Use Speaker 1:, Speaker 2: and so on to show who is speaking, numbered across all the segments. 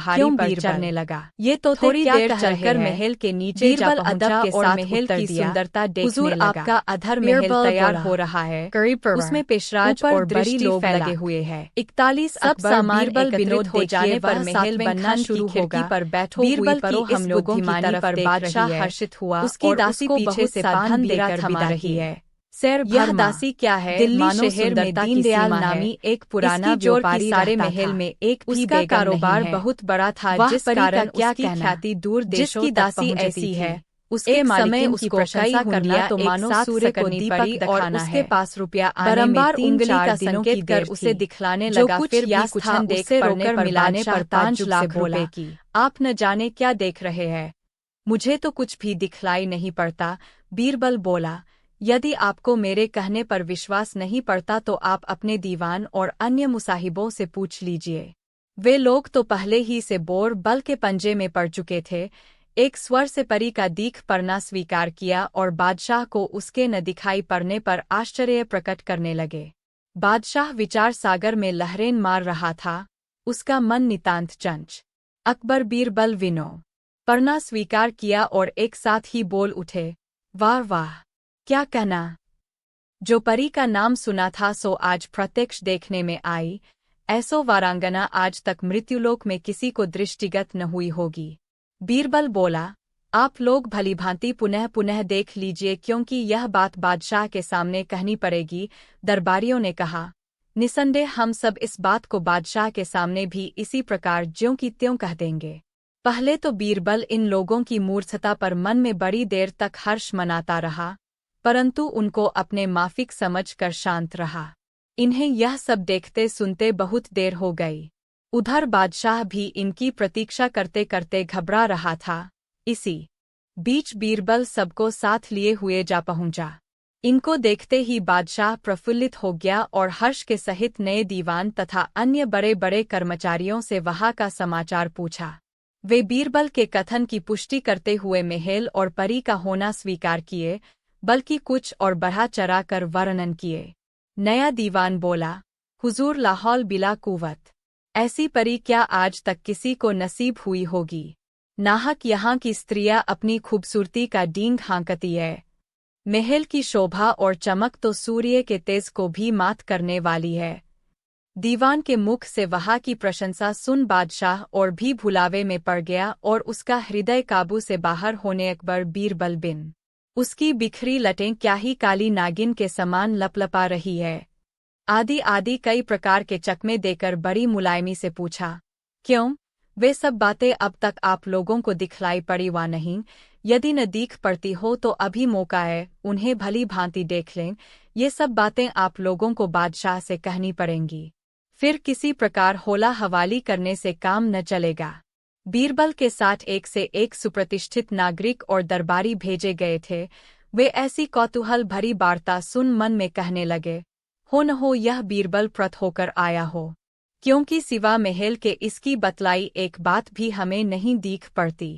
Speaker 1: पहाड़ी पर चढ़ने लगा। ये तो थोड़ी देर चलकर महल के नीचे जा पहुंचा और महल की सुंदरता देखने लगा। आपका अधर महल तैयार हो रहा है, उसमें पेशराज और बड़ी लोग लगे हुए हैं। 41 सब सामान एकत्रित हो जाने पर महल बनना शुरू होगा। पर बैठो बीरबल की हम लोगों की तरफ पर बादशाह हर्षित हुआ। उसकी दासी पीछे से बांध देकर थमा रही है। सैर यह दासी क्या है? दिल्ली शहर में दीनदयाल नामी एक पुराना व्यापारी सारे महल में एक भी उसका कारोबार बहुत बड़ा था, जिस कारण क्या ख्याति दूर देशों तक दासी ऐसी है। उसके समय उसको प्रशंसा करना तो मानो सूर्य को दीपक दिखाना है। उसके पास रुपया बारंबार उंगली का संकेत कर उसे दिखलाने लगा। फिर भी कुछ देख से रोकर मिलाने पर 5 लाख रुपए की। आप न जाने क्या देख रहे हैं, मुझे तो कुछ भी दिखलाई नहीं पड़ता। बीरबल बोला, यदि आपको मेरे कहने पर विश्वास नहीं पड़ता तो आप अपने दीवान और अन्य मुसाहिबों से पूछ लीजिए। वे लोग तो पहले ही से बोर बल के पंजे में पड़ चुके थे। एक स्वर से परी का दीख पड़ना स्वीकार किया और बादशाह को उसके न दिखाई पड़ने पर आश्चर्य प्रकट करने लगे। बादशाह विचार सागर में लहरें मार रहा था, उसका मन नितांत चंच। अकबर बीरबल विनो पढ़ना स्वीकार किया और एक साथ ही बोल उठे, वाह वाह, क्या कहना। जो परी का नाम सुना था सो आज प्रत्यक्ष देखने में आई। ऐसो वारांगना आज तक मृत्युलोक में किसी को दृष्टिगत न हुई होगी। बीरबल बोला, आप लोग भलीभांति पुनः पुनः देख लीजिए, क्योंकि यह बात बादशाह के सामने कहनी पड़ेगी। दरबारियों ने कहा, निसंदेह हम सब इस बात को बादशाह के सामने भी इसी प्रकार ज्यों की त्यों कह देंगे। पहले तो बीरबल इन लोगों की मूर्छता पर मन में बड़ी देर तक हर्ष मनाता रहा, परंतु उनको अपने माफिक समझकर शांत रहा। इन्हें यह सब देखते सुनते बहुत देर हो गई। उधर बादशाह भी इनकी प्रतीक्षा करते करते घबरा रहा था। इसी बीच बीरबल सबको साथ लिए हुए जा पहुंचा। इनको देखते ही बादशाह प्रफुल्लित हो गया और हर्ष के सहित नए दीवान तथा अन्य बड़े बड़े कर्मचारियों से वहां का समाचार पूछा। वे बीरबल के कथन की पुष्टि करते हुए महल और परी का होना स्वीकार किए, बल्कि कुछ और बढ़ा चढ़ा कर वर्णन किए। नया दीवान बोला, हुजूर लाहौल बिला कुवत, ऐसी परी क्या आज तक किसी को नसीब हुई होगी। नाहक यहाँ की स्त्रियां अपनी खूबसूरती का डींग हाँकती है। महल की शोभा और चमक तो सूर्य के तेज को भी मात करने वाली है। दीवान के मुख से वहां की प्रशंसा सुन बादशाह और भी भुलावे में पड़ गया और उसका हृदय काबू से बाहर होने अकबर बीरबल बिन उसकी बिखरी लटें क्या ही काली नागिन के समान लपलपा रही है आदि आदि कई प्रकार के चकमे देकर बड़ी मुलायमी से पूछा, क्यों, वे सब बातें अब तक आप लोगों को दिखलाई पड़ी वा नहीं? यदि न दिख पड़ती हो तो अभी मौका है, उन्हें भली भांति देख लें। ये सब बातें आप लोगों को बादशाह से कहनी पड़ेंगी, फिर किसी प्रकार होला हवाली करने से काम न चलेगा। बीरबल के साथ एक से एक सुप्रतिष्ठित नागरिक और दरबारी भेजे गए थे। वे ऐसी कौतूहल भरी वार्ता सुन मन में कहने लगे, हो न हो यह बीरबल प्रत होकर आया हो, क्योंकि सिवा महल के इसकी बतलाई एक बात भी हमें नहीं दिख पड़ती।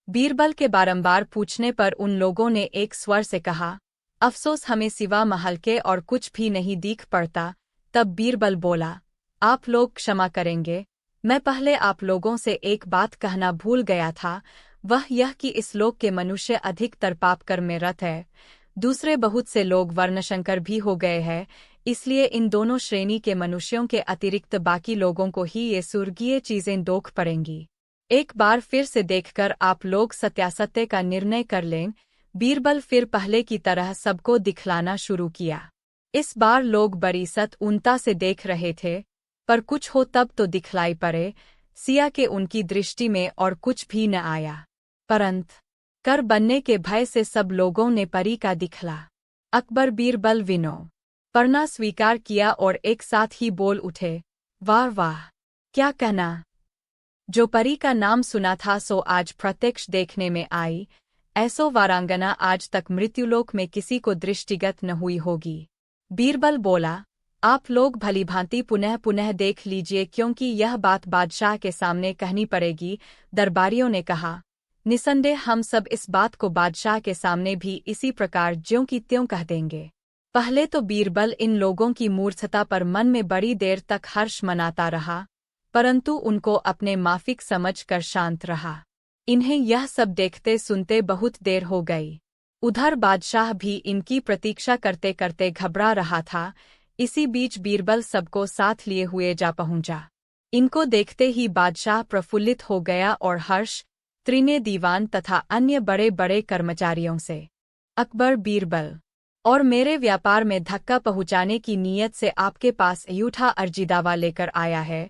Speaker 1: बीरबल के बारंबार पूछने पर उन लोगों ने एक स्वर से कहा, अफसोस हमें सिवा महल के और कुछ भी नहीं दिख पड़ता। तब बीरबल बोला, आप लोग क्षमा करेंगे, मैं पहले आप लोगों से एक बात कहना भूल गया था, वह यह कि इस लोक के मनुष्य अधिकतर पाप कर्म में रत है। दूसरे बहुत से लोग वर्णशंकर भी हो गए हैं, इसलिए इन दोनों श्रेणी के मनुष्यों के अतिरिक्त बाकी लोगों को ही ये स्वर्गीय चीजें दोख पड़ेंगी। एक बार फिर से देखकर आप लोग सत्यासत्य का निर्णय कर लें। बीरबल फिर पहले की तरह सबको दिखलाना शुरू किया। इस बार लोग बड़ी सत-उनता से देख रहे थे, पर कुछ हो तब तो दिखलाई पड़े। सिया के उनकी दृष्टि में और कुछ भी न आया, परंतु कर बनने के भय से सब लोगों ने परी का दिखला। अकबर बीरबल विनो पढ़ना स्वीकार किया और एक साथ ही बोल उठे, वाह वाह, क्या कहना। जो परी का नाम सुना था सो आज प्रत्यक्ष देखने में आई। ऐसो वारांगना आज तक मृत्युलोक में किसी को दृष्टिगत न हुई होगी। बीरबल बोला, आप लोग भलीभांति पुनः पुनः देख लीजिए, क्योंकि यह बात बादशाह के सामने कहनी पड़ेगी। दरबारियों ने कहा, निसंदेह हम सब इस बात को बादशाह के सामने भी इसी प्रकार ज्यों की त्यों कह देंगे। पहले तो बीरबल इन लोगों की मूर्छता पर मन में बड़ी देर तक हर्ष मनाता रहा, परंतु उनको अपने माफिक समझकर शांत रहा। इन्हें यह सब देखते सुनते बहुत देर हो गई। उधर बादशाह भी इनकी प्रतीक्षा करते करते घबरा रहा था। इसी बीच बीरबल सबको साथ लिए हुए जा पहुंचा। इनको देखते ही बादशाह प्रफुल्लित हो गया और हर्ष त्रिने दीवान तथा अन्य बड़े बड़े कर्मचारियों से, अकबर बीरबल और मेरे व्यापार में धक्का पहुंचाने की नीयत से आपके पास झूठा अर्जी दावा लेकर आया है।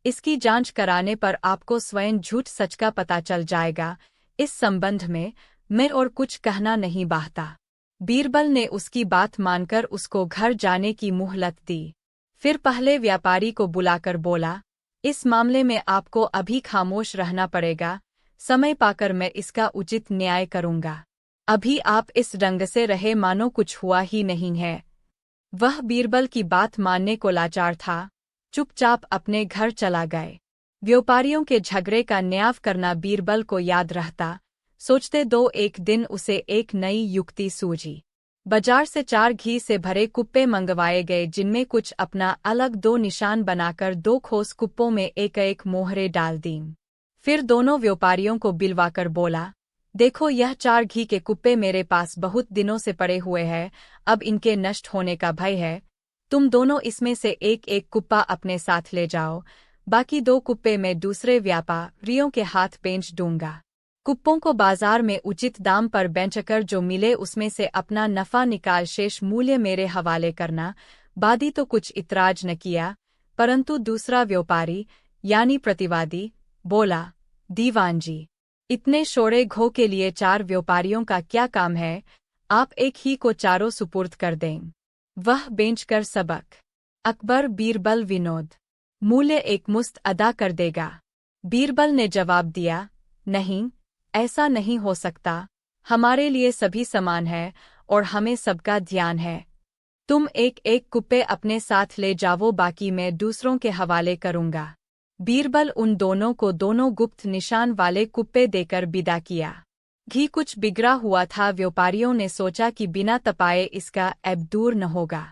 Speaker 1: इसकी जांच कराने पर आपको स्वयं झूठ सच का पता चल जाएगा। इस संबंध में मैं और कुछ कहना नहीं बाहता। बीरबल ने उसकी बात मानकर उसको घर जाने की मुहलत दी। फिर पहले व्यापारी को बुलाकर बोला, इस मामले में आपको अभी खामोश रहना पड़ेगा। समय पाकर मैं इसका उचित न्याय करूंगा। अभी आप इस ढंग से रहे मानो कुछ हुआ ही नहीं है। वह बीरबल की बात मानने को लाचार था। चुपचाप अपने घर चला गए। व्यापारियों के झगड़े का न्याय करना बीरबल को याद रहता। सोचते दो एक दिन उसे एक नई युक्ति सूझी। बाजार से 4 घी से भरे कुप्पे मंगवाए गए, जिनमें कुछ अपना अलग 2 निशान बनाकर 2 ठोस कुप्पों में एक एक मोहरे डाल दी। फिर दोनों व्यापारियों को बिलवाकर बोला, देखो यह 4 घी के कुप्पे मेरे पास बहुत दिनों से पड़े हुए हैं, अब इनके नष्ट होने का भय है। तुम दोनों इसमें से एक एक कुप्पा अपने साथ ले जाओ, बाकी 2 कुप्पे मैं दूसरे व्यापारियों के हाथ बेच दूंगा। कुप्पों को बाजार में उचित दाम पर बेचकर जो मिले उसमें से अपना नफा निकाल शेष मूल्य मेरे हवाले करना। बादी तो कुछ इतराज न किया, परंतु दूसरा व्यापारी यानी प्रतिवादी बोला, दीवान जी, इतने शोरे घो के लिए 4 व्यापारियों का क्या काम है, आप एक ही को चारों सुपुर्द कर दें। वह बेचकर सबक अकबर बीरबल विनोद मूल्य एकमुश्त अदा कर देगा। बीरबल ने जवाब दिया, नहीं, ऐसा नहीं हो सकता। हमारे लिए सभी समान है और हमें सबका ध्यान है। तुम एक एक कुप्पे अपने साथ ले जाओ, बाकी मैं दूसरों के हवाले करूंगा। बीरबल उन दोनों को दोनों गुप्त निशान वाले कुप्पे देकर विदा किया। घी कुछ बिगड़ा हुआ था। व्यापारियों ने सोचा कि बिना तपाए इसका ऐब दूर न होगा,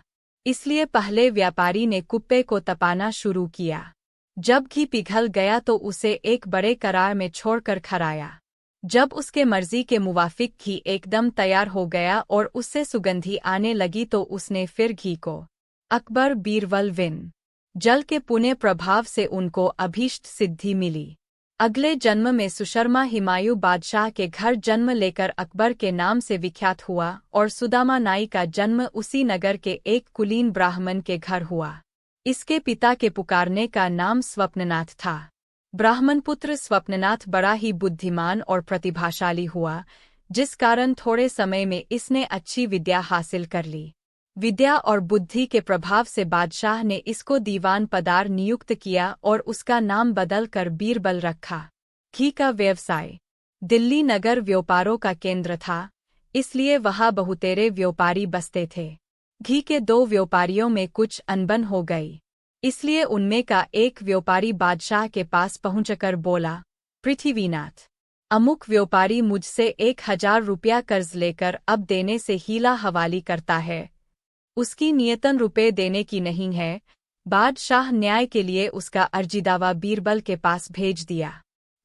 Speaker 1: इसलिए पहले व्यापारी ने कुप्पे को तपाना शुरू किया। जब घी पिघल गया तो उसे एक बड़े करार में छोड़कर खराया। जब उसके मर्जी के मुवाफिक घी एकदम तैयार हो गया और उससे सुगंधी आने लगी तो उसने फिर घी को अकबर बीरबल विन जल के पुण्य प्रभाव से उनको अभीष्ट सिद्धि मिली। अगले जन्म में सुशर्मा हिमायू बादशाह के घर जन्म लेकर अकबर के नाम से विख्यात हुआ और सुदामा नाई का जन्म उसी नगर के एक कुलीन ब्राह्मण के घर हुआ। इसके पिता के पुकारने का नाम स्वप्ननाथ था। ब्राह्मणपुत्र स्वप्ननाथ बड़ा ही बुद्धिमान और प्रतिभाशाली हुआ, जिस कारण थोड़े समय में इसने अच्छी विद्या हासिल कर ली। विद्या और बुद्धि के प्रभाव से बादशाह ने इसको दीवान पदार नियुक्त किया और उसका नाम बदलकर बीरबल रखा। घी का व्यवसाय दिल्ली नगर व्यापारों का केंद्र था, इसलिए वहाँ बहुतेरे व्यापारी बसते थे। घी के 2 व्यापारियों में कुछ अनबन हो गई, इसलिए उनमें का एक व्यापारी बादशाह के पास पहुंचकर बोला, पृथ्वीनाथ, अमुक व्यापारी मुझसे 1000 रुपया कर्ज लेकर अब देने से हीला हवाली करता है। उसकी नियतन रुपए देने की नहीं है। बादशाह न्याय के लिए उसका अर्जीदावा बीरबल के पास भेज दिया।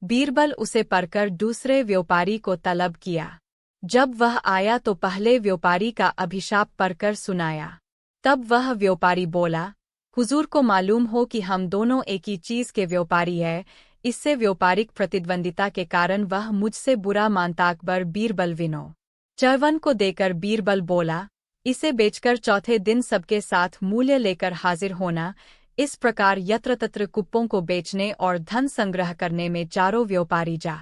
Speaker 1: बीरबल उसे पढ़कर दूसरे व्यापारी को तलब किया। जब वह आया तो पहले व्यापारी का अभिशाप पढ़कर सुनाया। तब वह व्यापारी बोला, हुजूर को मालूम हो कि हम दोनों एक ही चीज के व्यापारी हैं। इससे व्यापारिक प्रतिद्वंदिता के कारण वह मुझसे बुरा मानता। अकबर बीरबल विनो चरवन को देकर बीरबल बोला, इसे बेचकर चौथे दिन सबके साथ मूल्य लेकर हाजिर होना। इस प्रकार यत्र तत्र कुप्पों को बेचने और धन संग्रह करने में चारों व्यापारी जा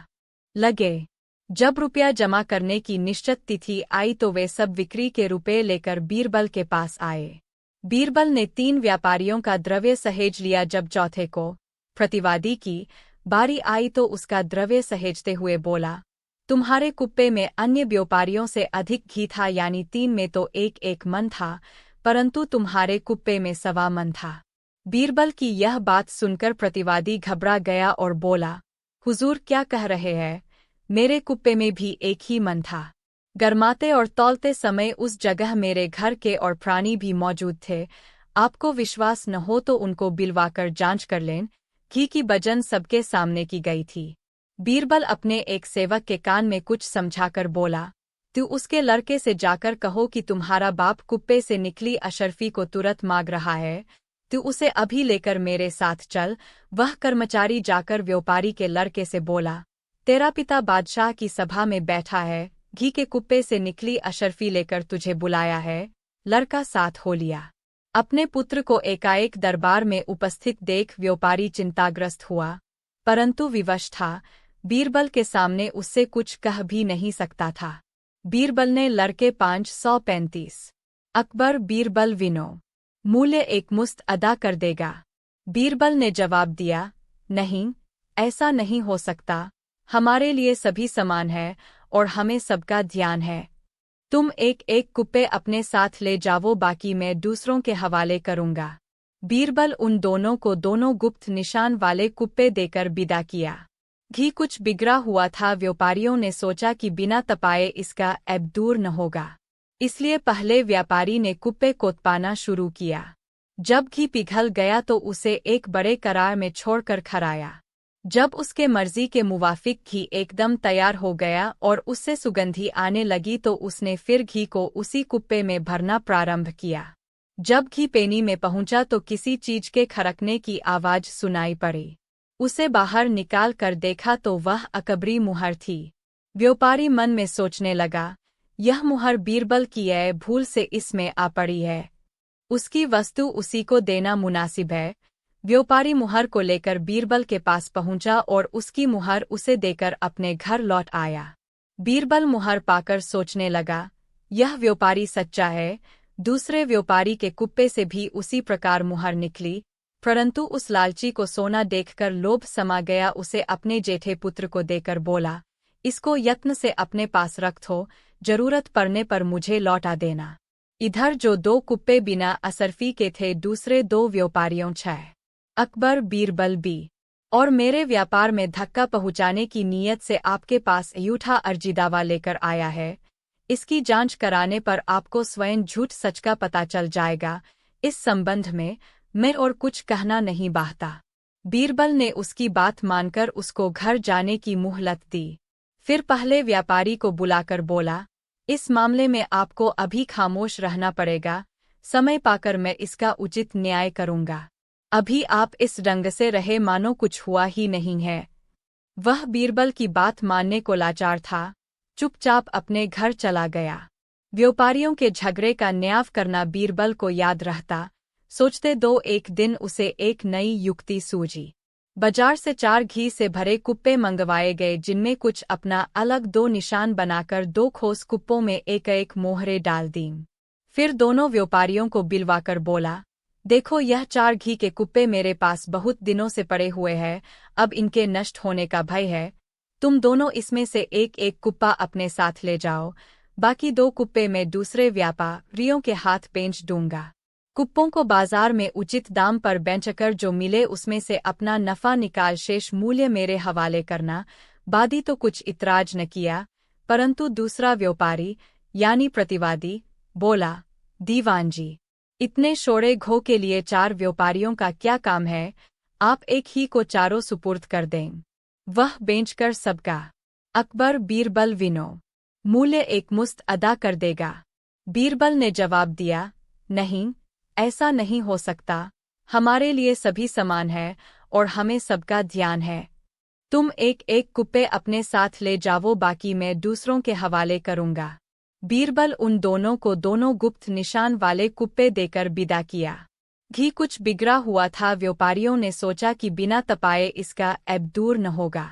Speaker 1: लगे। जब रुपया जमा करने की निश्चित तिथि आई तो वे सब बिक्री के रुपए लेकर बीरबल के पास आए। बीरबल ने 3 व्यापारियों का द्रव्य सहेज लिया। जब चौथे को प्रतिवादी की बारी आई तो उसका द्रव्य सहेजते हुए बोला, तुम्हारे कुप्पे में अन्य व्यापारियों से अधिक घी था, यानी 3 में तो 1 मन था, परंतु तुम्हारे कुप्पे में 1.25 मन था। बीरबल की यह बात सुनकर प्रतिवादी घबरा गया और बोला, हुजूर क्या कह रहे हैं, मेरे कुप्पे में भी 1 ही मन था। गरमाते और तौलते समय उस जगह मेरे घर के और प्राणी भी मौजूद थे। आपको विश्वास न हो तो उनको बिलवाकर जांच कर लें। घी की बजन सबके सामने की गई थी। बीरबल अपने एक सेवक के कान में कुछ समझाकर बोला, तू उसके लड़के से जाकर कहो कि तुम्हारा बाप कुप्पे से निकली अशरफी को तुरंत मांग रहा है, तू उसे अभी लेकर मेरे साथ चल। वह कर्मचारी जाकर व्यापारी के लड़के से बोला, तेरा पिता बादशाह की सभा में बैठा है, घी के कुप्पे से निकली अशरफी लेकर तुझे बुलाया है। लड़का साथ हो लिया। अपने पुत्र को एकाएक दरबार में उपस्थित देख व्यापारी चिंताग्रस्त हुआ, परंतु विवश था। बीरबल के सामने उससे कुछ कह भी नहीं सकता था। बीरबल ने लड़के 535 अकबर बीरबल विनो मूल्य एक मुश्त अदा कर देगा। बीरबल ने जवाब दिया, नहीं, ऐसा नहीं हो सकता। हमारे लिए सभी समान है और हमें सबका ध्यान है। तुम एक एक कुप्पे अपने साथ ले जाओ, बाकी मैं दूसरों के हवाले करूंगा। बीरबल उन दोनों को दोनों गुप्त निशान वाले कुप्पे देकर विदा किया। घी कुछ बिगड़ा हुआ था। व्यापारियों ने सोचा कि बिना तपाए इसका ऐब दूर न होगा, इसलिए पहले व्यापारी ने कुप्पे को तपाना शुरू किया। जब घी पिघल गया तो उसे एक बड़े करार में छोड़कर खराया। जब उसके मर्जी के मुवाफिक घी एकदम तैयार हो गया और उससे सुगंधी आने लगी तो उसने फिर घी को उसी कुप्पे में भरना प्रारंभ किया। जब घी पेनी में पहुंचा तो किसी चीज के खरकने की आवाज सुनाई पड़ी। उसे बाहर निकाल कर देखा तो वह अकबरी मुहर थी। व्यापारी मन में सोचने लगा, यह मुहर बीरबल की है, भूल से इसमें आ पड़ी है। उसकी वस्तु उसी को देना मुनासिब है। व्यापारी मुहर को लेकर बीरबल के पास पहुंचा और उसकी मुहर उसे देकर अपने घर लौट आया। बीरबल मुहर पाकर सोचने लगा, यह व्यापारी सच्चा है। दूसरे व्यापारी के कुप्पे से भी उसी प्रकार मुहर निकली, परंतु उस लालची को सोना देखकर लोभ समा गया। उसे अपने जेठे पुत्र को देकर बोला, इसको यत्न से अपने पास रख दो, जरूरत पड़ने पर मुझे लौटा देना। इधर जो 2 कुप्पे बिना असरफी के थे, दूसरे 2 व्यापारियों 6 अकबर बीरबल बी और मेरे व्यापार में धक्का पहुंचाने की नीयत से आपके पास यूठा अर्जी दावा लेकर आया है। इसकी जांच कराने पर आपको स्वयं झूठ सच का पता चल जाएगा। इस संबंध में मैं और कुछ कहना नहीं बाहता। बीरबल ने उसकी बात मानकर उसको घर जाने की मुहलत दी। फिर पहले व्यापारी को बुलाकर बोला, इस मामले में आपको अभी खामोश रहना पड़ेगा, समय पाकर मैं इसका उचित न्याय करूंगा। अभी आप इस ढंग से रहे मानो कुछ हुआ ही नहीं है। वह बीरबल की बात मानने को लाचार था, चुपचाप अपने घर चला गया। व्यापारियों के झगड़े का न्याय करना बीरबल को याद रहता। सोचते 2 एक दिन उसे एक नई युक्ति सूझी। बाजार से 4 घी से भरे कुप्पे मंगवाए गए, जिनमें कुछ अपना अलग 2 निशान बनाकर 2 ठोस कुप्पों में एक एक मोहरे डाल दी। फिर दोनों व्यापारियों को बिलवाकर बोला, देखो यह 4 घी के कुप्पे मेरे पास बहुत दिनों से पड़े हुए हैं, अब इनके नष्ट होने का भय है। तुम दोनों इसमें से एक एक कुप्पा अपने साथ ले जाओ, बाकी 2 कुप्पे मैं दूसरे व्यापारियों के हाथ बेच दूंगा। कुप्पों को बाजार में उचित दाम पर बेचकर जो मिले उसमें से अपना नफा निकाल शेष मूल्य मेरे हवाले करना। बादी तो कुछ इतराज न किया, परंतु दूसरा व्यापारी यानी प्रतिवादी बोला, दीवान जी, इतने शोरे घो के लिए 4 व्यापारियों का क्या काम है, आप एक ही को चारों सुपुर्द कर दें, वह बेचकर सबका अकबर बीरबल विनो मूल्य एक मुश्त अदा कर देगा। बीरबल ने जवाब दिया, नहीं, ऐसा नहीं हो सकता। हमारे लिए सभी समान है और हमें सबका ध्यान है। तुम एक एक कुप्पे अपने साथ ले जाओ, बाकी मैं दूसरों के हवाले करूंगा। बीरबल उन दोनों को दोनों गुप्त निशान वाले कुप्पे देकर विदा किया। घी कुछ बिगड़ा हुआ था। व्यापारियों ने सोचा कि बिना तपाए इसका ऐब दूर न होगा,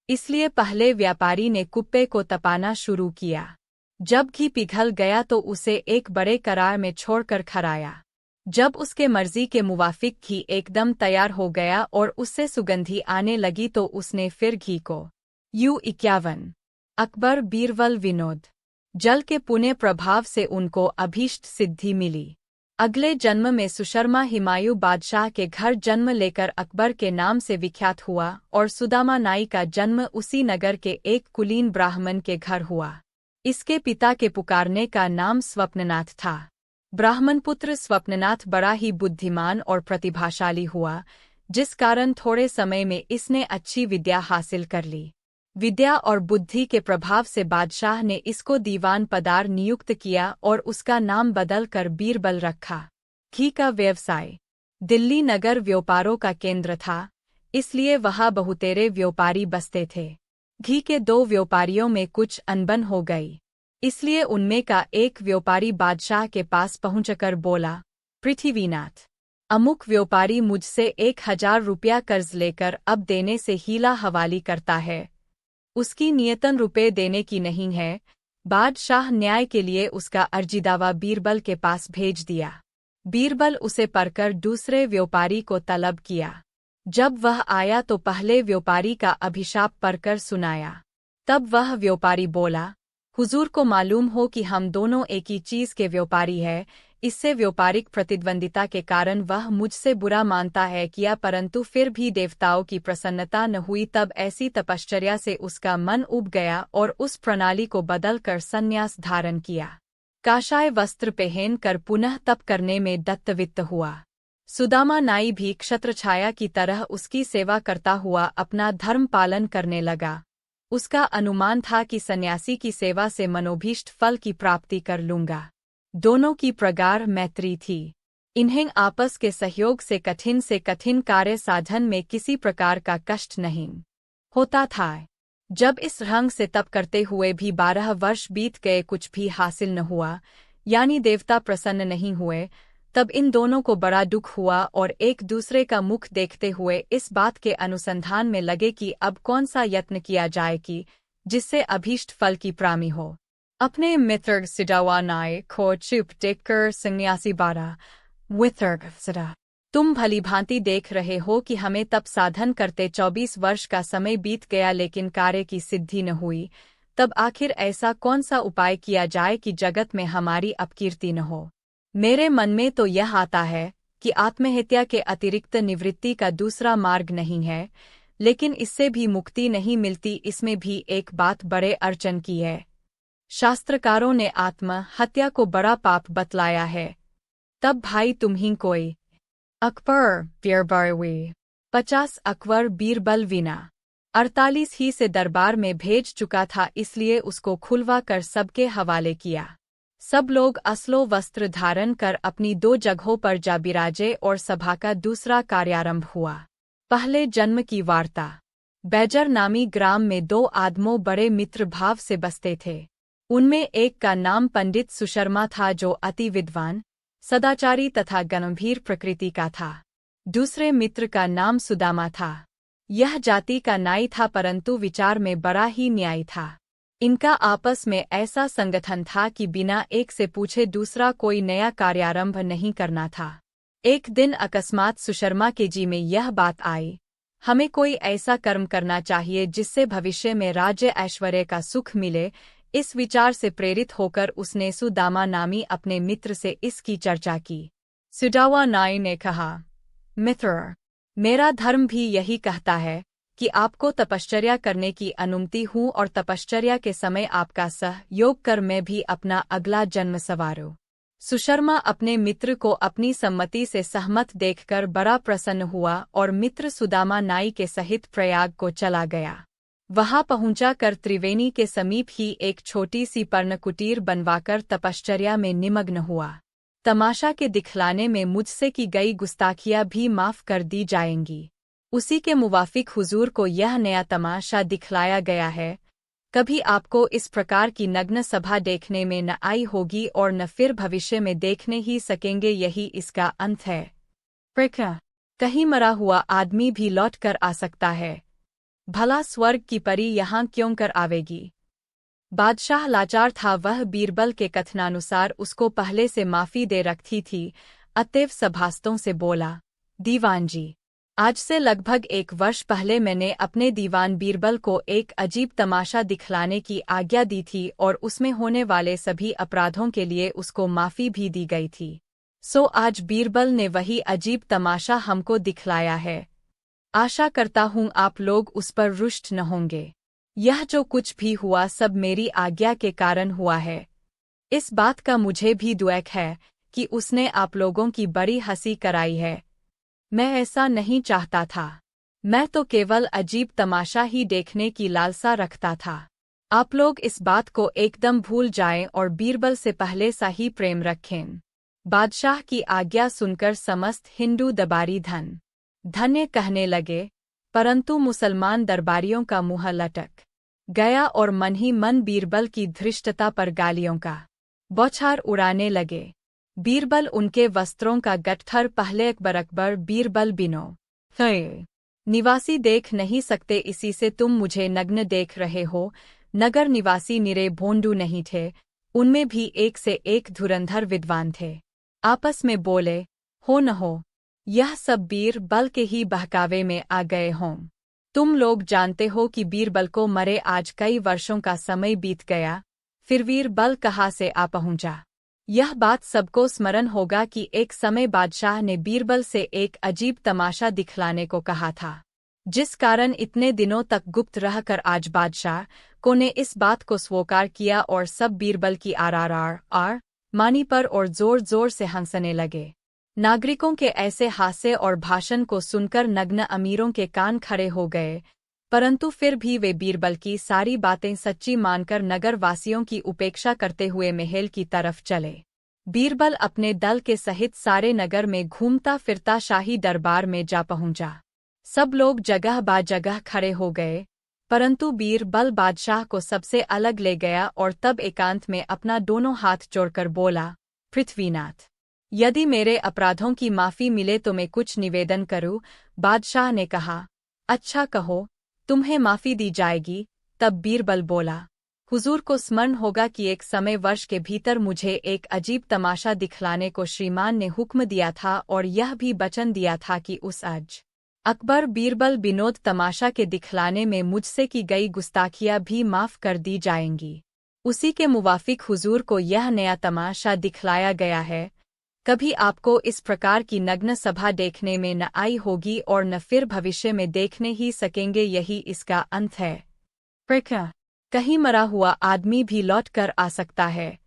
Speaker 1: इसलिए पहले व्यापारी ने कुप्पे को तपाना शुरू किया। जब घी पिघल गया तो उसे एक बड़े करार में छोड़कर खराया। जब उसके मर्जी के मुवाफिक घी एकदम तैयार हो गया और उससे सुगंधी आने लगी तो उसने फिर घी को U51 अकबर बीरबल विनोद जल के पुण्य प्रभाव से उनको अभीष्ट सिद्धि मिली। अगले जन्म में सुशर्मा हिमायू बादशाह के घर जन्म लेकर अकबर के नाम से विख्यात हुआ और सुदामा नाई का जन्म उसी नगर के एक कुलीन ब्राह्मण के घर हुआ। इसके पिता के पुकारने का नाम स्वप्ननाथ था। ब्राह्मण पुत्र स्वप्ननाथ बड़ा ही बुद्धिमान और प्रतिभाशाली हुआ। जिस कारण थोड़े समय में इसने अच्छी विद्या हासिल कर ली। विद्या और बुद्धि के प्रभाव से बादशाह ने इसको दीवान पदार नियुक्त किया और उसका नाम बदलकर बीरबल रखा। घी का व्यवसाय। दिल्ली नगर व्यापारों का केंद्र था, इसलिए वहाँ बहुतेरे व्यापारी बसते थे। घी के 2 व्यापारियों में कुछ अनबन हो गई, इसलिए उनमें का एक व्यापारी बादशाह के पास पहुंचकर बोला, पृथ्वीनाथ, अमुक व्यापारी मुझसे 1000 रुपया कर्ज लेकर अब देने से हीला हवाली करता है, उसकी नियतन रुपए देने की नहीं है। बादशाह न्याय के लिए उसका अर्जीदावा बीरबल के पास भेज दिया। बीरबल उसे पढ़कर दूसरे व्यापारी को तलब किया। जब वह आया तो पहले व्यापारी का अभिशाप पढ़कर सुनाया। तब वह व्यापारी बोला, हुजूर को मालूम हो कि हम दोनों एक ही चीज के व्यापारी हैं, इससे व्यापारिक प्रतिद्वंदिता के कारण वह मुझसे बुरा मानता है किया, परंतु फिर भी देवताओं की प्रसन्नता न हुई। तब ऐसी तपश्चर्या से उसका मन उब गया और उस प्रणाली को बदलकर संन्यास धारण किया। काषाय वस्त्र पहन कर पुनः तप करने में दत्तवित्त हुआ। सुदामा नाई भी क्षत्रछाया की तरह उसकी सेवा करता हुआ अपना धर्म पालन करने लगा। उसका अनुमान था कि सन्यासी की सेवा से मनोभीष्ट फल की प्राप्ति कर लूंगा। दोनों की प्रगाढ़ मैत्री थी। इन्हें आपस के सहयोग से कठिन कार्य साधन में किसी प्रकार का कष्ट नहीं होता था। जब इस ढंग से तप करते हुए भी 12 वर्ष बीत गए, कुछ भी हासिल न हुआ, यानी देवता प्रसन्न नहीं हुए, तब इन दोनों को बड़ा दुख हुआ और एक दूसरे का मुख देखते हुए इस बात के अनुसंधान में लगे कि अब कौन सा यत्न किया जाए कि जिससे अभीष्ट फल की प्राप्ति हो। अपने मित्र सिडावा नाय को चुप देखकर सन्यासी बारा, वितर्क सदा, तुम भली भांति देख रहे हो कि हमें तप साधन करते 24 वर्ष का समय बीत गया, लेकिन कार्य की सिद्धि न हुई। तब आखिर ऐसा कौन सा उपाय किया जाए कि जगत में हमारी अपकीर्ति न हो। मेरे मन में तो यह आता है कि आत्महत्या के अतिरिक्त निवृत्ति का दूसरा मार्ग नहीं है, लेकिन इससे भी मुक्ति नहीं मिलती। इसमें भी एक बात बड़े अड़चन की है। शास्त्रकारों ने आत्महत्या को बड़ा पाप बतलाया है। तब भाई तुम्हीं कोई अकबर बीरबल 50 अकबर बीरबल विना 48 ही से दरबार में भेज चुका था, इसलिए उसको खुलवा कर सबके हवाले किया। सब लोग असलो वस्त्र धारण कर अपनी 2 जगहों पर जा बिराजे और सभा का दूसरा कार्यारंभ हुआ। पहले जन्म की वार्ता। बैजर नामी ग्राम में 2 आदमों बड़े मित्र भाव से बसते थे। उनमें एक का नाम पंडित सुशर्मा था, जो अति विद्वान, सदाचारी तथा गंभीर प्रकृति का था। दूसरे मित्र का नाम सुदामा था। यह जाति का नाई था, परंतु विचार में बड़ा ही न्यायी था। इनका आपस में ऐसा संगठन था कि बिना एक से पूछे दूसरा कोई नया कार्यारंभ नहीं करना था। एक दिन अकस्मात सुशर्मा के जी में यह बात आई, हमें कोई ऐसा कर्म करना चाहिए जिससे भविष्य में राज्य ऐश्वर्य का सुख मिले। इस विचार से प्रेरित होकर उसने सुदामा नामी अपने मित्र से इसकी चर्चा की। सुदामा नाई ने कहा, मित्र, मेरा धर्म भी यही कहता है कि आपको तपश्चर्या करने की अनुमति हूँ और तपश्चर्या के समय आपका सहयोग कर मैं भी अपना अगला जन्म संवारूं। सुशर्मा अपने मित्र को अपनी सम्मति से सहमत देखकर बड़ा प्रसन्न हुआ और मित्र सुदामा नाई के सहित प्रयाग को चला गया। वहां पहुंचाकर त्रिवेणी के समीप ही एक छोटी सी पर्णकुटीर बनवाकर तपश्चर्या में निमग्न हुआ। तमाशा के दिखलाने में मुझसे की गई गुस्ताखियां भी माफ कर दी जाएंगी। उसी के मुवाफिक हुजूर को यह नया तमाशा दिखलाया गया है। कभी आपको इस प्रकार की नग्न सभा देखने में न आई होगी और न फिर भविष्य में देखने ही सकेंगे, यही इसका अंत है। कहीं मरा हुआ आदमी भी लौट कर आ सकता है, भला स्वर्ग की परी यहाँ क्यों कर आवेगी। बादशाह लाचार था। वह बीरबल के कथनानुसार उसको पहले से माफी दे रखी थी, अतएव सभासदों से बोला, दीवान जी, आज से लगभग 1 वर्ष पहले मैंने अपने दीवान बीरबल को एक अजीब तमाशा दिखलाने की आज्ञा दी थी और उसमें होने वाले सभी अपराधों के लिए उसको माफी भी दी गई थी। सो आज बीरबल ने वही अजीब तमाशा हमको दिखलाया है। आशा करता हूँ आप लोग उस पर रुष्ट न होंगे। यह जो कुछ भी हुआ सब मेरी आज्ञा के कारण हुआ है। इस बात का मुझे भी दुख है कि उसने आप लोगों की बड़ी हंसी कराई है। मैं ऐसा नहीं चाहता था। मैं तो केवल अजीब तमाशा ही देखने की लालसा रखता था। आप लोग इस बात को एकदम भूल जाएं और बीरबल से पहले सा ही प्रेम रखें। बादशाह की आज्ञा सुनकर समस्त हिंदू दरबारी धन्य कहने लगे, परंतु मुसलमान दरबारियों का मुंह लटक गया और मन ही मन बीरबल की धृष्टता पर गालियों का बौछार उड़ाने लगे। बीरबल उनके वस्त्रों का गट्ठर पहले अकबर बीरबल बिनो निवासी देख नहीं सकते, इसी से तुम मुझे नग्न देख रहे हो। नगर निवासी निरे भोंडू नहीं थे, उनमें भी एक से एक धुरंधर विद्वान थे। आपस में बोले, हो न हो यह सब बीरबल के ही बहकावे में आ गए हों। तुम लोग जानते हो कि बीरबल को मरे आज कई वर्षों का समय बीत गया, फिर बीरबल कहाँ से आ पहुंचा। यह बात सबको स्मरण होगा कि एक समय बादशाह ने बीरबल से एक अजीब तमाशा दिखलाने को कहा था, जिस कारण इतने दिनों तक गुप्त रहकर आज बादशाह को ने इस बात को स्वीकार किया और सब बीरबल की आर मानी पर और जोर जोर से हंसने लगे। नागरिकों के ऐसे हास्य और भाषण को सुनकर नग्न अमीरों के कान खड़े हो गए, परंतु फिर भी वे बीरबल की सारी बातें सच्ची मानकर नगर वासियों की उपेक्षा करते हुए महल की तरफ चले। बीरबल अपने दल के सहित सारे नगर में घूमता फिरता शाही दरबार में जा पहुंचा। सब लोग जगह बा जगह खड़े हो गए, परंतु बीरबल बादशाह को सबसे अलग ले गया और तब एकांत में अपना दोनों हाथ जोड़कर बोला, पृथ्वीनाथ, यदि मेरे अपराधों की माफ़ी मिले तो मैं कुछ निवेदन करूं। बादशाह ने कहा, अच्छा कहो, तुम्हें माफ़ी दी जाएगी। तब बीरबल बोला, हुजूर को स्मरण होगा कि एक समय वर्ष के भीतर मुझे एक अजीब तमाशा दिखलाने को श्रीमान ने हुक्म दिया था और यह भी वचन दिया था कि उस आज अकबर बीरबल विनोद तमाशा के दिखलाने में मुझसे की गई गुस्ताखियां भी माफ़ कर दी जाएंगी। उसी के मुवाफिक हुजूर को यह नया तमाशा दिखलाया गया है। कभी आपको इस प्रकार की नग्न सभा देखने में न आई होगी और न फिर भविष्य में देखने ही सकेंगे, यही इसका अंत है। कहीं मरा हुआ आदमी भी लौट कर आ सकता है,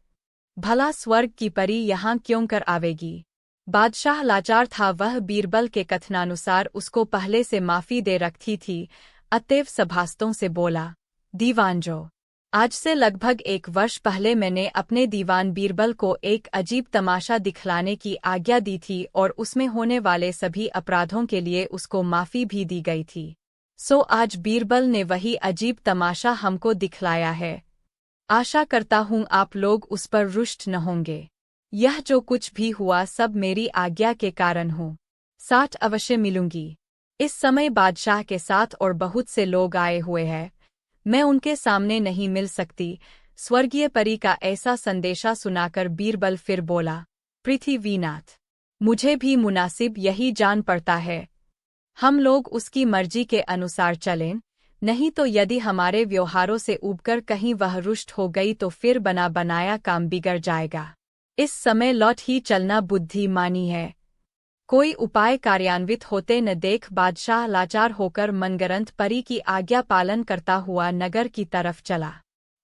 Speaker 1: भला स्वर्ग की परी यहाँ क्यों कर आवेगी। बादशाह लाचार था, वह बीरबल के कथनानुसार उसको पहले से माफ़ी दे रखी थी, अतएव सभासदों से बोला, दीवानजो, आज से लगभग 1 वर्ष पहले मैंने अपने दीवान बीरबल को एक अजीब तमाशा दिखलाने की आज्ञा दी थी और उसमें होने वाले सभी अपराधों के लिए उसको माफ़ी भी दी गई थी। सो आज बीरबल ने वही अजीब तमाशा हमको दिखलाया है। आशा करता हूँ आप लोग उस पर रुष्ट न होंगे। यह जो कुछ भी हुआ सब मेरी आज्ञा के कारण हो। 60 अवश्य मिलूंगी। इस समय बादशाह के साथ और बहुत से लोग आए हुए हैं, मैं उनके सामने नहीं मिल सकती। स्वर्गीय परी का ऐसा संदेशा सुनाकर बीरबल फिर बोला, पृथ्वीनाथ, मुझे भी मुनासिब यही जान पड़ता है। हम लोग उसकी मर्जी के अनुसार चलें, नहीं तो यदि हमारे व्यवहारों से ऊबकर कहीं वह रुष्ट हो गई तो फिर बना बनाया काम बिगड़ जाएगा। इस समय लौट ही चलना बुद्धिमानी है। कोई उपाय कार्यान्वित होते न देख बादशाह लाचार होकर मनगरंत परी की आज्ञा पालन करता हुआ नगर की तरफ चला।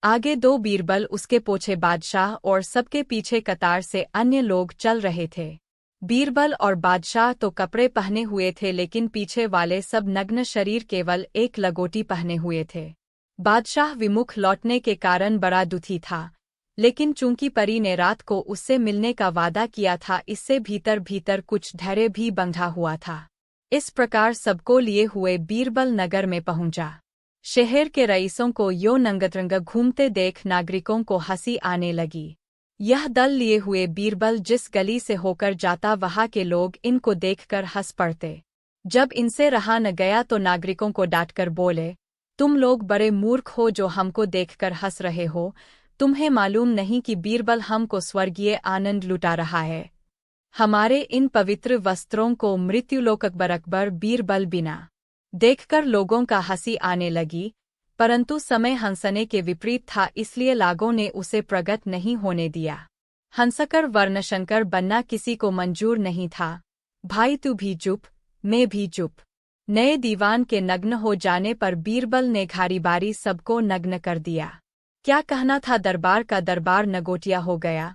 Speaker 1: आगे 2 बीरबल, उसके पोछे बादशाह और सबके पीछे कतार से अन्य लोग चल रहे थे। बीरबल और बादशाह तो कपड़े पहने हुए थे, लेकिन पीछे वाले सब नग्न शरीर केवल एक लंगोटी पहने हुए थे। बादशाह विमुख लौटने के कारण बड़ा दुखी था, लेकिन चूंकि परी ने रात को उससे मिलने का वादा किया था, इससे भीतर भीतर कुछ धैर्य भी बंधा हुआ था। इस प्रकार सबको लिए हुए बीरबल नगर में पहुंचा। शहर के रईसों को यो नंगतरंग घूमते देख नागरिकों को हंसी आने लगी। यह दल लिए हुए बीरबल जिस गली से होकर जाता वहां के लोग इनको देखकर हंस पड़ते। जब इनसे रहा न गया तो नागरिकों को डांटकर बोले, तुम लोग बड़े मूर्ख हो जो हमको देखकर हंस रहे हो। तुम्हें मालूम नहीं कि बीरबल हमको स्वर्गीय आनंद लुटा रहा है। हमारे इन पवित्र वस्त्रों को मृत्युलोक अकबर बीरबल बिना देखकर लोगों का हंसी आने लगी, परंतु समय हंसने के विपरीत था, इसलिए लोगों ने उसे प्रकट नहीं होने दिया। हंसकर वर्णशंकर बनना किसी को मंजूर नहीं था। भाई तू भी चुप, मैं भी चुप। नए दीवान के नग्न हो जाने पर बीरबल ने घारी बारी सबको नग्न कर दिया। क्या कहना था, दरबार का दरबार नगोटिया हो गया।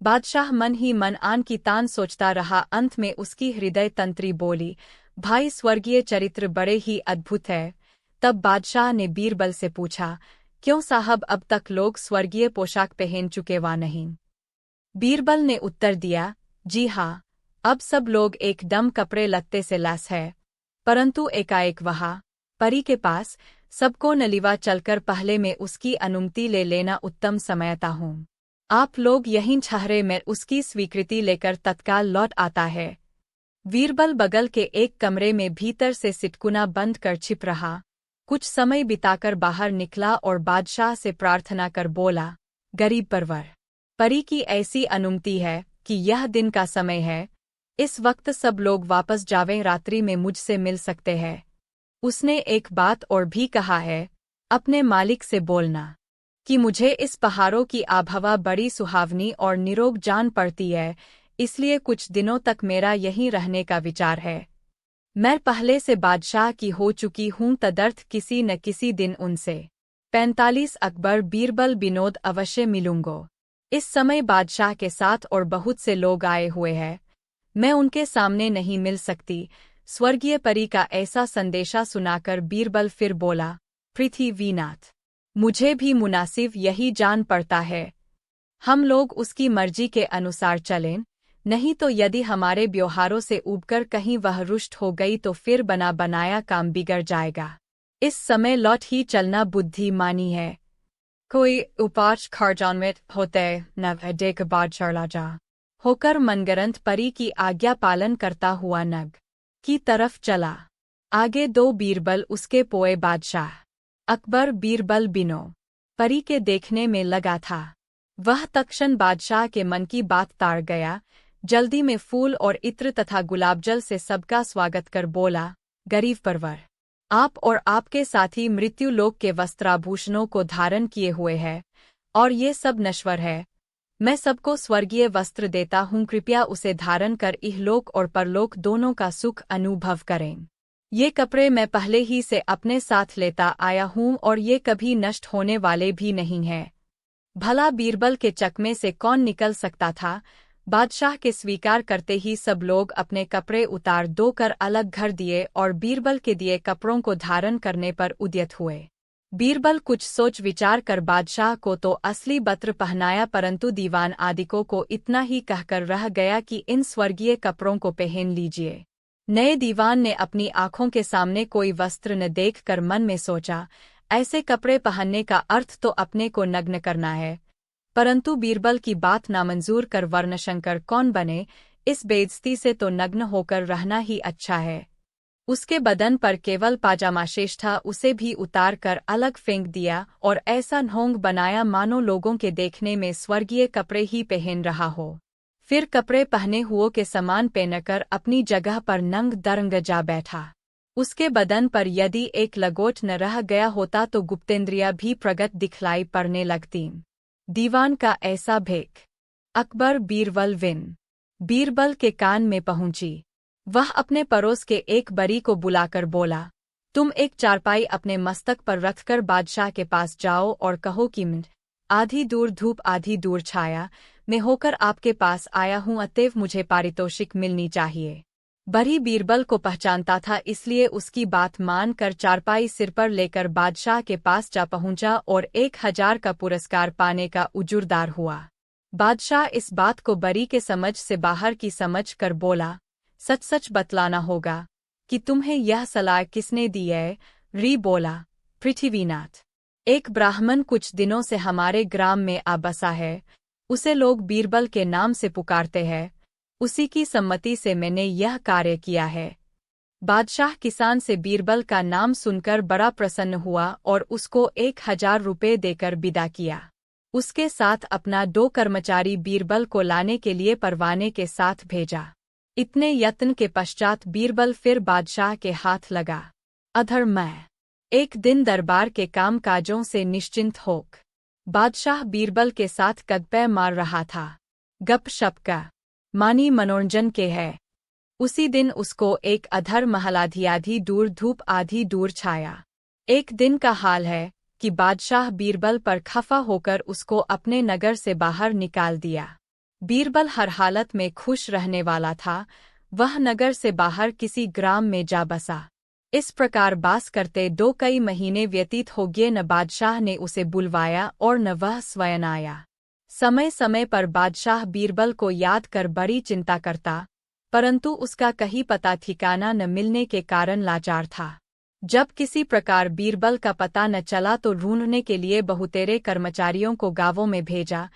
Speaker 1: बादशाह मन ही मन आन की तान सोचता रहा। अंत में उसकी हृदय तंत्री बोली, भाई स्वर्गीय चरित्र बड़े ही अद्भुत है। तब बादशाह ने बीरबल से पूछा, क्यों साहब अब तक लोग स्वर्गीय पोशाक पहन चुके वा नहीं? बीरबल ने उत्तर दिया, जी हाँ, अब सब लोग एकदम कपड़े लत्ते से लैस है। परंतु एकाएक वहाँ परी के पास सबको नलिवा चलकर पहले में उसकी अनुमति ले लेना उत्तम समझता हूँ। आप लोग यहीं ठहरे, मैं उसकी स्वीकृति लेकर तत्काल लौट आता है। बीरबल बगल के एक कमरे में भीतर से सिटकुना बंद कर छिप रहा। कुछ समय बिताकर बाहर निकला और बादशाह से प्रार्थना कर बोला, गरीब परवर, परी की ऐसी अनुमति है कि यह दिन का समय है, इस वक्त सब लोग वापस जावें, रात्रि में मुझसे मिल सकते हैं। उसने एक बात और भी कहा है, अपने मालिक से बोलना कि मुझे इस पहाड़ों की आबहवा बड़ी सुहावनी और निरोग जान पड़ती है, इसलिए कुछ दिनों तक मेरा यहीं रहने का विचार है। मैं पहले से बादशाह की हो चुकी हूँ, तदर्थ किसी न किसी दिन उनसे 45 अकबर बीरबल विनोद अवश्य मिलूंगो। इस समय बादशाह के साथ और बहुत से लोग आए हुए हैं, मैं उनके सामने नहीं मिल सकती। स्वर्गीय परी का ऐसा संदेशा सुनाकर बीरबल फिर बोला, पृथ्वीनाथ, मुझे भी मुनासिब यही जान पड़ता है। हम लोग उसकी मर्जी के अनुसार चलें, नहीं तो यदि हमारे व्यवहारों से ऊबकर कहीं वह रुष्ट हो गई तो फिर बना बनाया काम बिगड़ जाएगा। इस समय लौट ही चलना बुद्धिमानी है। कोई उपाच खर्जान्वित होते न देख बाद चला जा होकर मनगरंत परी की आज्ञा पालन करता हुआ नग की तरफ चला। आगे दो बीरबल, उसके पोए बादशाह अकबर बीरबल बिनो परी के देखने में लगा था। वह तक्षण बादशाह के मन की बात ताड़ गया। जल्दी में फूल और इत्र तथा गुलाबजल से सबका स्वागत कर बोला, गरीब परवर, आप और आपके साथी मृत्यु लोक के वस्त्राभूषणों को धारण किए हुए हैं और ये सब नश्वर है। मैं सबको स्वर्गीय वस्त्र देता हूँ, कृपया उसे धारण कर इहलोक और परलोक दोनों का सुख अनुभव करें। ये कपड़े मैं पहले ही से अपने साथ लेता आया हूँ और ये कभी नष्ट होने वाले भी नहीं हैं। भला बीरबल के चकमे से कौन निकल सकता था? बादशाह के स्वीकार करते ही सब लोग अपने कपड़े उतार दो कर अलग घर दिए और बीरबल के दिए कपड़ों को धारण करने पर उद्यत हुए। बीरबल कुछ सोच विचार कर बादशाह को तो असली वस्त्र पहनाया, परंतु दीवान आदिकों को इतना ही कहकर रह गया कि इन स्वर्गीय कपड़ों को पहन लीजिए। नए दीवान ने अपनी आंखों के सामने कोई वस्त्र न देखकर मन में सोचा, ऐसे कपड़े पहनने का अर्थ तो अपने को नग्न करना है। परंतु बीरबल की बात नामंजूर कर वर्णशंकर कौन बने, इस बेइज्जती से तो नग्न होकर रहना ही अच्छा है। उसके बदन पर केवल पाजामा शेष था, उसे भी उतार कर अलग फेंक दिया और ऐसा ढोंग बनाया मानो लोगों के देखने में स्वर्गीय कपड़े ही पहन रहा हो। फिर कपड़े पहने हुओं के समान पहनकर अपनी जगह पर नंग दरंग जा बैठा। उसके बदन पर यदि एक लगोट न रह गया होता तो गुप्तेंद्रिया भी प्रगट दिखलाई पड़ने लगती। दीवान का ऐसा भेक अकबर बीरबल के कान में पहुंची। वह अपने पड़ोस के एक बरी को बुलाकर बोला, तुम एक चारपाई अपने मस्तक पर रखकर बादशाह के पास जाओ और कहो कि आधी दूर धूप आधी दूर छाया में होकर आपके पास आया हूँ, अतएव मुझे पारितोषिक मिलनी चाहिए। बरी बीरबल को पहचानता था, इसलिए उसकी बात मान कर चारपाई सिर पर लेकर बादशाह के पास जा पहुंचा और 1000 का पुरस्कार पाने का उजुरदार हुआ। बादशाह इस बात को बरी के समझ से बाहर की समझ कर बोला, सच सच बतलाना होगा कि तुम्हें यह सलाह किसने दी है? री बोला, पृथ्वीनाथ, एक ब्राह्मण कुछ दिनों से हमारे ग्राम में आ बसा है, उसे लोग बीरबल के नाम से पुकारते हैं, उसी की सम्मति से मैंने यह कार्य किया है। बादशाह किसान से बीरबल का नाम सुनकर बड़ा प्रसन्न हुआ और उसको 1000 रुपये देकर विदा किया। उसके साथ अपना 2 कर्मचारी बीरबल को लाने के लिए परवाने के साथ भेजा। इतने यत्न के पश्चात बीरबल फिर बादशाह के हाथ लगा। अधर मैं एक दिन दरबार के काम काजों से निश्चिंत होक बादशाह बीरबल के साथ कदपे मार रहा था। गपशप का मानी मनोरंजन के है। उसी दिन उसको एक अधर महलाधी दूर धूप आधी दूर छाया। एक दिन का हाल है कि बादशाह बीरबल पर खफा होकर उसको अपने नगर से बाहर निकाल दिया। बीरबल हर हालत में खुश रहने वाला था। वह नगर से बाहर किसी ग्राम में जा बसा। इस प्रकार बास करते दो कई महीने व्यतीत हो गए। न बादशाह ने उसे बुलवाया और न वह स्वयं आया। समय समय पर बादशाह बीरबल को याद कर बड़ी चिंता करता, परंतु उसका कहीं पता ठिकाना न मिलने के कारण लाचार था। जब किसी प्रकार बीरबल का पता न चला तो ढूंढने के लिए बहुतेरे कर्मचारियों को गांवों में भेजा,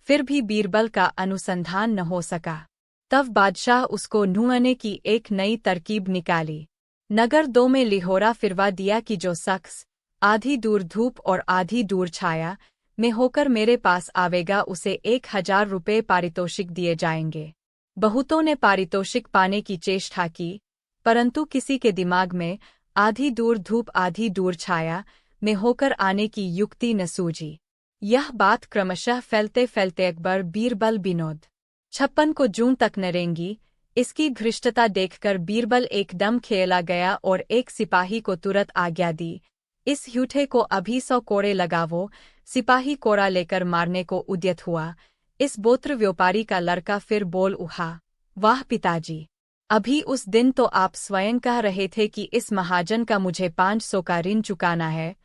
Speaker 1: फिर भी बीरबल का अनुसंधान न हो सका। तब बादशाह उसको ढूंढने की एक नई तरकीब निकाली। नगर दो में लिहोरा फिरवा दिया कि जो शख्स आधी दूर धूप और आधी दूर छाया में होकर मेरे पास आवेगा उसे 1000 रुपये पारितोषिक दिए जाएंगे। बहुतों ने पारितोषिक पाने की चेष्टा की, परंतु किसी के दिमाग में आधी दूर धूप आधी दूर छाया में होकर आने की युक्ति न सूझी। यह बात क्रमशः फैलते फैलते अकबर बीरबल विनोद 56 को जून तक न रेंगी। इसकी घृष्टता देखकर बीरबल एकदम खेला गया और एक सिपाही को तुरंत आज्ञा दी, इस ह्यूठे को अभी 100 कोड़े लगावो। सिपाही कोड़ा लेकर मारने को उद्यत हुआ। इस बोत्र व्यापारी का लड़का फिर बोल उठा, वाह पिताजी, अभी उस दिन तो आप स्वयं कह रहे थे कि इस महाजन का मुझे 500 का ऋण चुकाना है,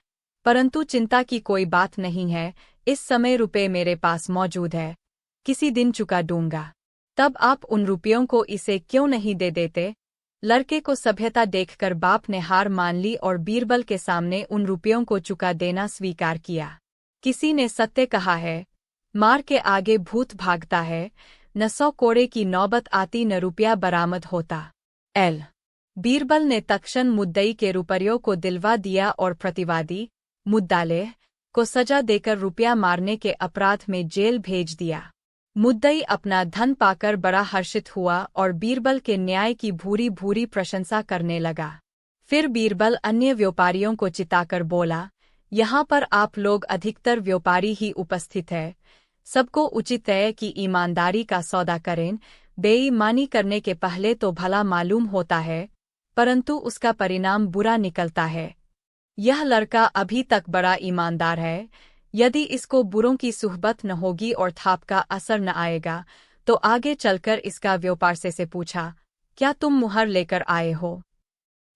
Speaker 1: परंतु चिंता की कोई बात नहीं है, इस समय रुपए मेरे पास मौजूद है, किसी दिन चुका दूंगा। तब आप उन रुपयों को इसे क्यों नहीं दे देते? लड़के को सभ्यता देखकर बाप ने हार मान ली और बीरबल के सामने उन रुपयों को चुका देना स्वीकार किया। किसी ने सत्य कहा है, मार के आगे भूत भागता है, न 100 कोड़े की नौबत आती न रुपया बरामद होता। बीरबल ने तत्क्षण मुद्दई के रुपयों को दिलवा दिया और प्रतिवादी मुद्दालेह को सजा देकर रुपया मारने के अपराध में जेल भेज दिया। मुद्दई अपना धन पाकर बड़ा हर्षित हुआ और बीरबल के न्याय की भूरी भूरी प्रशंसा करने लगा। फिर बीरबल अन्य व्यापारियों को चिताकर बोला, यहाँ पर आप लोग अधिकतर व्यापारी ही उपस्थित है, सबको उचित है कि ईमानदारी का सौदा करें। बेईमानी करने के पहले तो भला मालूम होता है, परंतु उसका परिणाम बुरा निकलता है। यह लड़का अभी तक बड़ा ईमानदार है, यदि इसको बुरों की सुहबत न होगी और थाप का असर न आएगा तो आगे चलकर इसका व्यापार से पूछा, क्या तुम मुहर लेकर आए हो?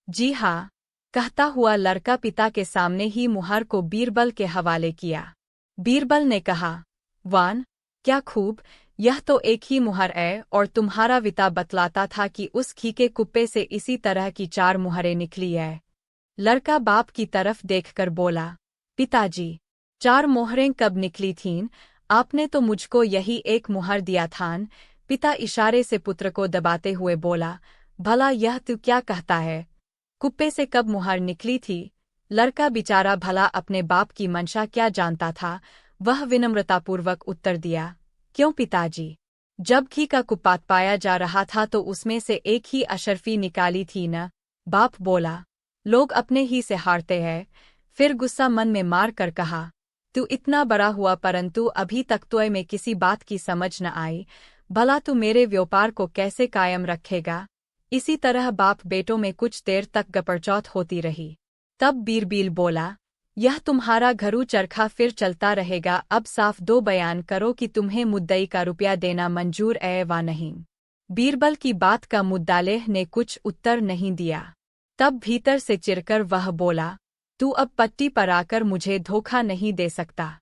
Speaker 1: जी हाँ, कहता हुआ लड़का पिता के सामने ही मुहर को बीरबल के हवाले किया। बीरबल ने कहा, वान, क्या खूब, यह तो एक ही मुहर है और तुम्हारा पिता बतलाता था कि उस घी के कुप्पे से इसी तरह की 4 मुहरें निकली है। लड़का बाप की तरफ देखकर बोला, पिताजी, 4 मोहरें कब निकली थीं? आपने तो मुझको यही एक मुहर दिया था। पिता इशारे से पुत्र को दबाते हुए बोला, भला यह तू क्या कहता है? कुप्पे से कब मुहर निकली थी? लड़का बेचारा भला अपने बाप की मंशा क्या जानता था। वह विनम्रतापूर्वक उत्तर दिया, क्यों पिताजी, जब घी का कुप्पा पाया जा रहा था तो उसमें से एक ही अशर्फी निकाली थी न? बाप बोला, लोग अपने ही से हारते हैं। फिर गुस्सा मन में मार कर कहा, तू इतना बड़ा हुआ परंतु अभी तक तो में किसी बात की समझ न आई, भला तू मेरे व्यापार को कैसे कायम रखेगा? इसी तरह बाप बेटों में कुछ देर तक गपरचौथ होती रही। तब बीरबल बोला, यह तुम्हारा घरू चरखा फिर चलता रहेगा, अब साफ 2 बयान करो कि तुम्हें मुद्दई का रुपया देना मंजूर है वा नहीं। बीरबल की बात का मुद्दालेह ने कुछ उत्तर नहीं दिया। तब भीतर से चिरकर वह बोला, तू अब पट्टी पर आकर मुझे धोखा नहीं दे सकता।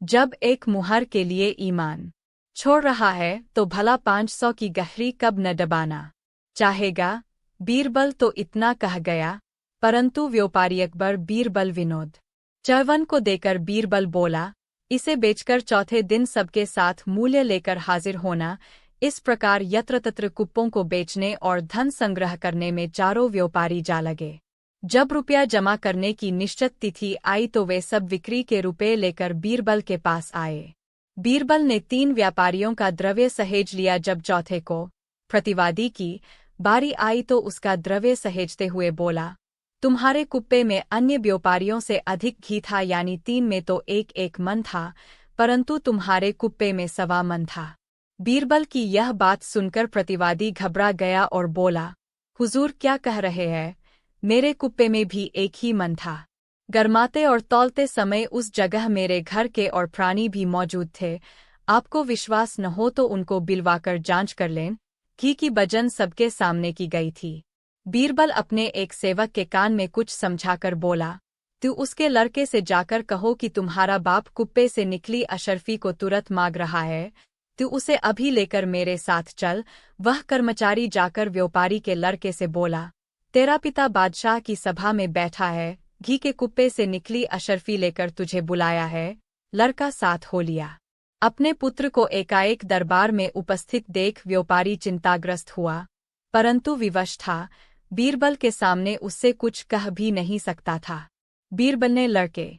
Speaker 1: जब एक मुहर के लिए ईमान छोड़ रहा है तो भला 500 की गहरी कब न दबाना चाहेगा? बीरबल तो इतना कह गया, परंतु व्यापारी अकबर बीरबल विनोद 54 को देकर बीरबल बोला, इसे बेचकर चौथे दिन सबके साथ मूल्य लेकर हाजिर होना। इस प्रकार यत्र तत्र कुप्पों को बेचने और धन संग्रह करने में चारों व्यापारी जा लगे। जब रुपया जमा करने की निश्चित तिथि आई तो वे सब बिक्री के रुपए लेकर बीरबल के पास आए। बीरबल ने 3 व्यापारियों का द्रव्य सहेज लिया। जब चौथे को प्रतिवादी की बारी आई तो उसका द्रव्य सहेजते हुए बोला, तुम्हारे कुप्पे में अन्य व्यापारियों से अधिक घी था, यानी 3 में तो 1 मन था, परंतु तुम्हारे कुप्पे में 1.25 मन था। बीरबल की यह बात सुनकर प्रतिवादी घबरा गया और बोला, हुजूर क्या कह रहे हैं? मेरे कुप्पे में भी 1 ही मन था। गरमाते और तौलते समय उस जगह मेरे घर के और प्राणी भी मौजूद थे। आपको विश्वास न हो तो उनको बिलवाकर जांच कर लें। घी की बजन सबके सामने की गई थी। बीरबल अपने एक सेवक के कान में कुछ समझाकर बोला, तू उसके लड़के से जाकर कहो कि तुम्हारा बाप कुप्पे से निकली अशरफी को तुरंत मांग रहा है। तू उसे अभी लेकर मेरे साथ चल। वह कर्मचारी जाकर व्यापारी के लड़के से बोला, तेरा पिता बादशाह की सभा में बैठा है, घी के कुप्पे से निकली अशरफी लेकर तुझे बुलाया है। लड़का साथ हो लिया। अपने पुत्र को एकाएक दरबार में उपस्थित देख व्यापारी चिंताग्रस्त हुआ, परंतु विवश था। बीरबल के सामने उससे कुछ कह भी नहीं सकता था। बीरबल ने लड़के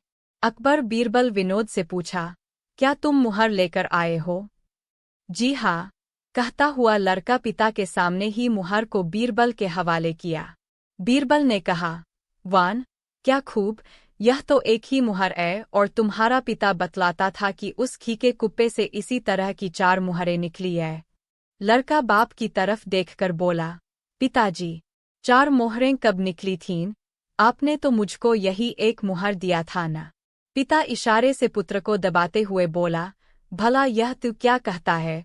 Speaker 1: अकबर बीरबल विनोद से पूछा, क्या तुम मुहर लेकर आए हो? जी हाँ, कहता हुआ लड़का पिता के सामने ही मुहर को बीरबल के हवाले किया। बीरबल ने कहा, वान, क्या खूब, यह तो एक ही मुहर है और तुम्हारा पिता बतलाता था कि उस घी के कुप्पे से इसी तरह की 4 मुहरें निकली है। लड़का बाप की तरफ देखकर बोला, पिताजी, 4 मोहरें कब निकली थीं? आपने तो मुझको यही एक मुहर दिया था ना। पिता इशारे से पुत्र को दबाते हुए बोला, भला यह तू क्या कहता है?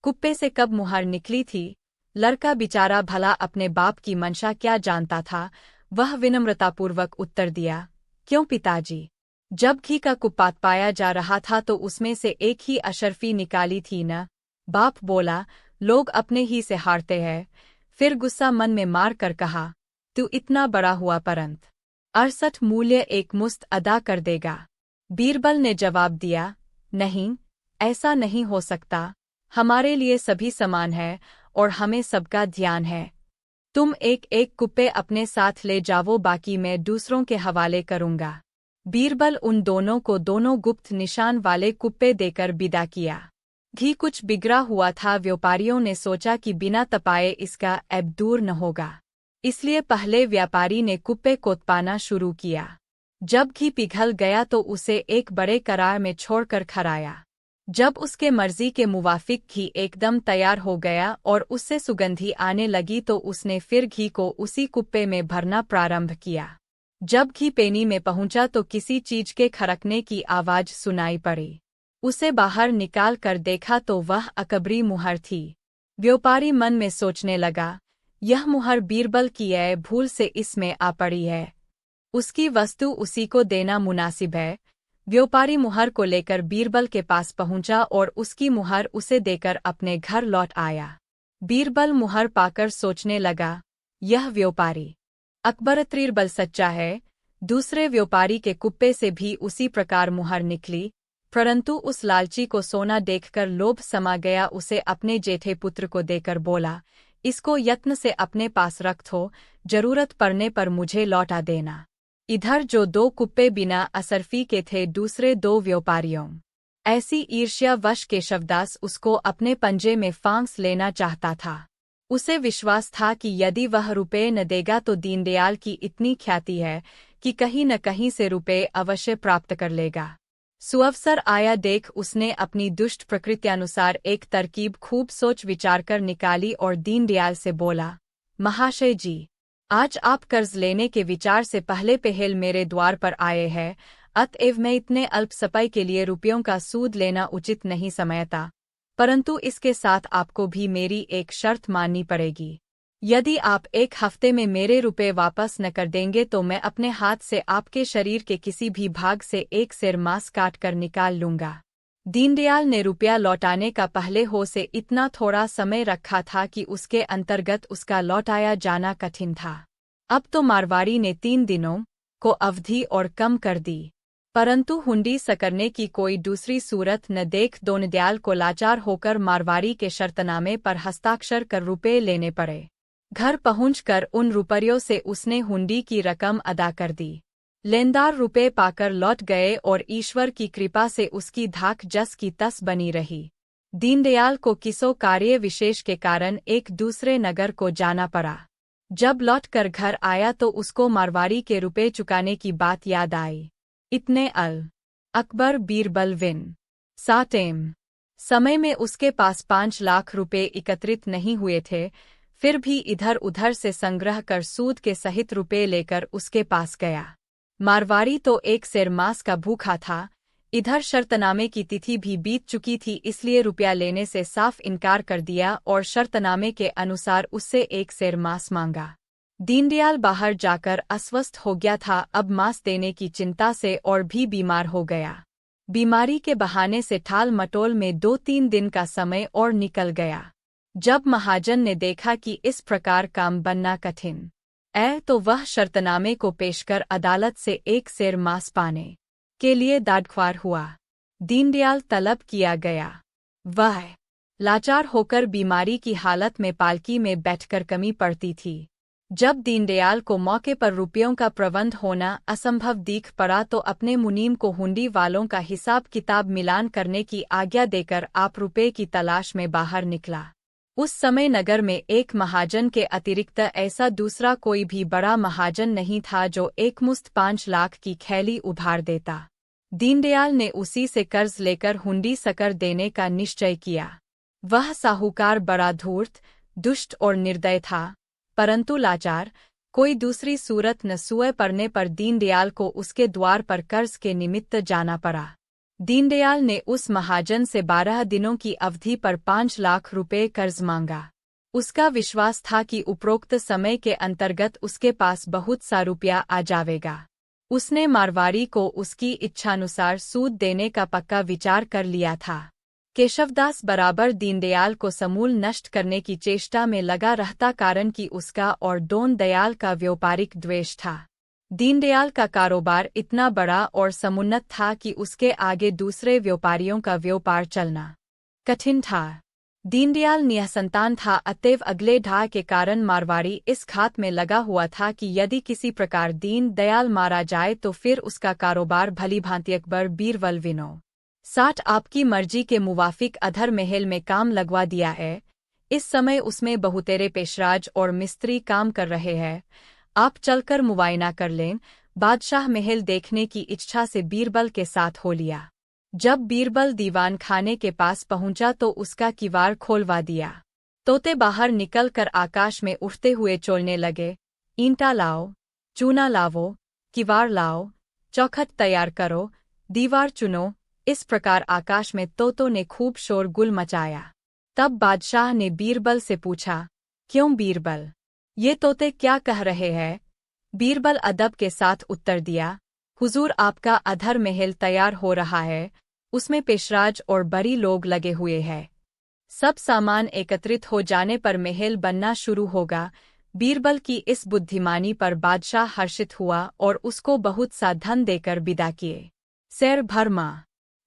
Speaker 1: कुप्पे से कब मुहर निकली थी? लड़का बेचारा भला अपने बाप की मंशा क्या जानता था। वह विनम्रतापूर्वक उत्तर दिया, क्यों पिताजी, जब घी का कुप्पा पाया जा रहा था तो उसमें से एक ही अशरफी निकाली थी न। बाप बोला, लोग अपने ही से हारते हैं। फिर गुस्सा मन में मार कर कहा, तू इतना बड़ा हुआ परंत 68 मूल्य एक मुश्त अदा कर देगा। बीरबल ने जवाब दिया, नहीं, ऐसा नहीं हो सकता। हमारे लिए सभी समान है और हमें सबका ध्यान है। तुम एक एक कुप्पे अपने साथ ले जाओ, बाकी मैं दूसरों के हवाले करूंगा। बीरबल उन दोनों को दोनों गुप्त निशान वाले कुप्पे देकर विदा किया। घी कुछ बिगड़ा हुआ था। व्यापारियों ने सोचा कि बिना तपाए इसका ऐब दूर न होगा, इसलिए पहले व्यापारी ने कुप्पे को तपाना शुरू किया। जब घी पिघल गया तो उसे एक बड़े करार में छोड़कर खराया। जब उसके मर्जी के मुवाफिक घी एकदम तैयार हो गया और उससे सुगंधी आने लगी तो उसने फिर घी को उसी कुप्पे में भरना प्रारंभ किया। जब घी पेनी में पहुंचा तो किसी चीज के खरकने की आवाज सुनाई पड़ी। उसे बाहर निकाल कर देखा तो वह अकबरी मुहर थी। व्यापारी मन में सोचने लगा, यह मुहर बीरबल की है, भूल से इसमें आ पड़ी है। उसकी वस्तु उसी को देना मुनासिब है। व्यापारी मुहर को लेकर बीरबल के पास पहुंचा और उसकी मुहर उसे देकर अपने घर लौट आया। बीरबल मुहर पाकर सोचने लगा, यह व्यापारी अकबर बीरबल सच्चा है। दूसरे व्यापारी के कुप्पे से भी उसी प्रकार मुहर निकली, परंतु उस लालची को सोना देखकर लोभ समा गया। उसे अपने जेठे पुत्र को देकर बोला, इसको यत्न से अपने पास रख दो, जरूरत पड़ने पर मुझे लौटा देना। इधर जो 2 कुप्पे बिना असरफी के थे दूसरे 2 व्यापारियों, ऐसी ईर्ष्यावश केशवदास उसको अपने पंजे में फांस लेना चाहता था। उसे विश्वास था कि यदि वह रुपए न देगा तो दीनदयाल की इतनी ख्याति है कि कहीं न कहीं से रुपए अवश्य प्राप्त कर लेगा। सुअवसर आया देख उसने अपनी दुष्ट प्रकृत्यानुसार एक तरकीब खूब सोच विचार कर निकाली और दीनदयाल से बोला, महाशय जी, आज आप कर्ज लेने के विचार से पहले पहल मेरे द्वार पर आए हैं, अतएव मैं इतने अल्प समय के लिए रुपयों का सूद लेना उचित नहीं समझता, परंतु इसके साथ आपको भी मेरी एक शर्त माननी पड़ेगी। यदि आप 1 हफ्ते में मेरे रुपए वापस न कर देंगे तो मैं अपने हाथ से आपके शरीर के किसी भी भाग से एक सिर मांस काट कर निकाल लूंगा। दीनदयाल ने रुपया लौटाने का पहले हो से इतना थोड़ा समय रखा था कि उसके अंतर्गत उसका लौटाया जाना कठिन था। अब तो मारवाड़ी ने 3 दिनों को अवधि और कम कर दी, परंतु हुंडी सकरने की कोई दूसरी सूरत न देख दीनदयाल को लाचार होकर मारवाड़ी के शर्तनामे पर हस्ताक्षर कर रुपए लेने पड़े। घर पहुंचकर उन रुपयों से उसने हुंडी की रकम अदा कर दी। लेनदार रुपए पाकर लौट गए और ईश्वर की कृपा से उसकी धाक जस की तस बनी रही। दीनदयाल को किसो कार्य विशेष के कारण एक दूसरे नगर को जाना पड़ा। जब लौटकर घर आया तो उसको मारवाड़ी के रुपए चुकाने की बात याद आई। इतने अकबर बीरबल विन साटेम समय में उसके पास 5 लाख रुपए एकत्रित नहीं हुए थे, फिर भी इधर उधर से संग्रह कर सूद के सहित रुपए लेकर उसके पास गया। मारवाड़ी तो एक सेर मांस का भूखा था, इधर शर्तनामे की तिथि भी बीत चुकी थी, इसलिए रुपया लेने से साफ इनकार कर दिया और शर्तनामे के अनुसार उससे 1 सेर मांस मांगा। दीनदयाल बाहर जाकर अस्वस्थ हो गया था, अब मांस देने की चिंता से और भी बीमार हो गया। बीमारी के बहाने से टाल मटोल में 2-3 दिन का समय और निकल गया। जब महाजन ने देखा कि इस प्रकार काम बनना कठिन है, तो वह शर्तनामे को पेश कर अदालत से 1 सेर मांस पाने के लिए दादख्वार हुआ। दीनदयाल तलब किया गया। वह लाचार होकर बीमारी की हालत में पालकी में बैठकर कमी पड़ती थी। जब दीनदयाल को मौके पर रुपयों का प्रबंध होना असंभव दिख पड़ा तो अपने मुनीम को हुंडी वालों का हिसाब किताब मिलान करने की आज्ञा देकर आप रुपये की तलाश में बाहर निकला। उस समय नगर में एक महाजन के अतिरिक्त ऐसा दूसरा कोई भी बड़ा महाजन नहीं था जो एकमुश्त 5 लाख की खैली उधार देता। दीनदयाल ने उसी से कर्ज लेकर हुंडी सकर देने का निश्चय किया। वह साहूकार बड़ा धूर्त, दुष्ट और निर्दय था, परंतु लाचार, कोई दूसरी सूरत न सूए पड़ने पर दीनदयाल को उसके द्वार पर कर्ज के निमित्त जाना पड़ा। दीनदयाल ने उस महाजन से 12 दिनों की अवधि पर 5 लाख रुपए कर्ज मांगा। उसका विश्वास था कि उपरोक्त समय के अंतर्गत उसके पास बहुत सा रुपया आ जावेगा। उसने मारवाड़ी को उसकी इच्छानुसार सूद देने का पक्का विचार कर लिया था। केशवदास बराबर दीनदयाल को समूल नष्ट करने की चेष्टा में लगा रहता, कारण कि उसका और दीनदयाल का व्यापारिक द्वेष था। दीनदयाल का कारोबार इतना बड़ा और समुन्नत था कि उसके आगे दूसरे व्यापारियों का व्यापार चलना कठिन था। दीनदयाल निःसंतान था, अतएव अगले ढाह के कारण मारवाड़ी इस घात में लगा हुआ था कि यदि किसी प्रकार दीनदयाल मारा जाए तो फिर उसका कारोबार भली भांति अकबर बीरबल विनो 60 आपकी मर्जी के मुवाफिक अधर महल में काम लगवा दिया है। इस समय उसमें बहुतेरे पेशराज और मिस्त्री काम कर रहे हैं। आप चलकर मुआयना कर लें। बादशाह महल देखने की इच्छा से बीरबल के साथ हो लिया। जब बीरबल दीवान खाने के पास पहुंचा तो उसका किवाड़ खोलवा दिया। तोते बाहर निकलकर आकाश में उठते हुए चोलने लगे, ईंटा लाओ, चूना लावो, किवाड़ लाओ, चौखट तैयार करो, दीवार चुनो। इस प्रकार आकाश में तोतों ने खूब शोरगुल मचाया। तब बादशाह ने बीरबल से पूछा, क्यों बीरबल, ये तोते क्या कह रहे हैं? बीरबल अदब के साथ उत्तर दिया, हुजूर आपका अधर महल तैयार हो रहा है, उसमें पेशराज और बड़ी लोग लगे हुए हैं। सब सामान एकत्रित हो जाने पर महल बनना शुरू होगा। बीरबल की इस बुद्धिमानी पर बादशाह हर्षित हुआ और उसको बहुत सा धन देकर विदा किए। सैर भरमा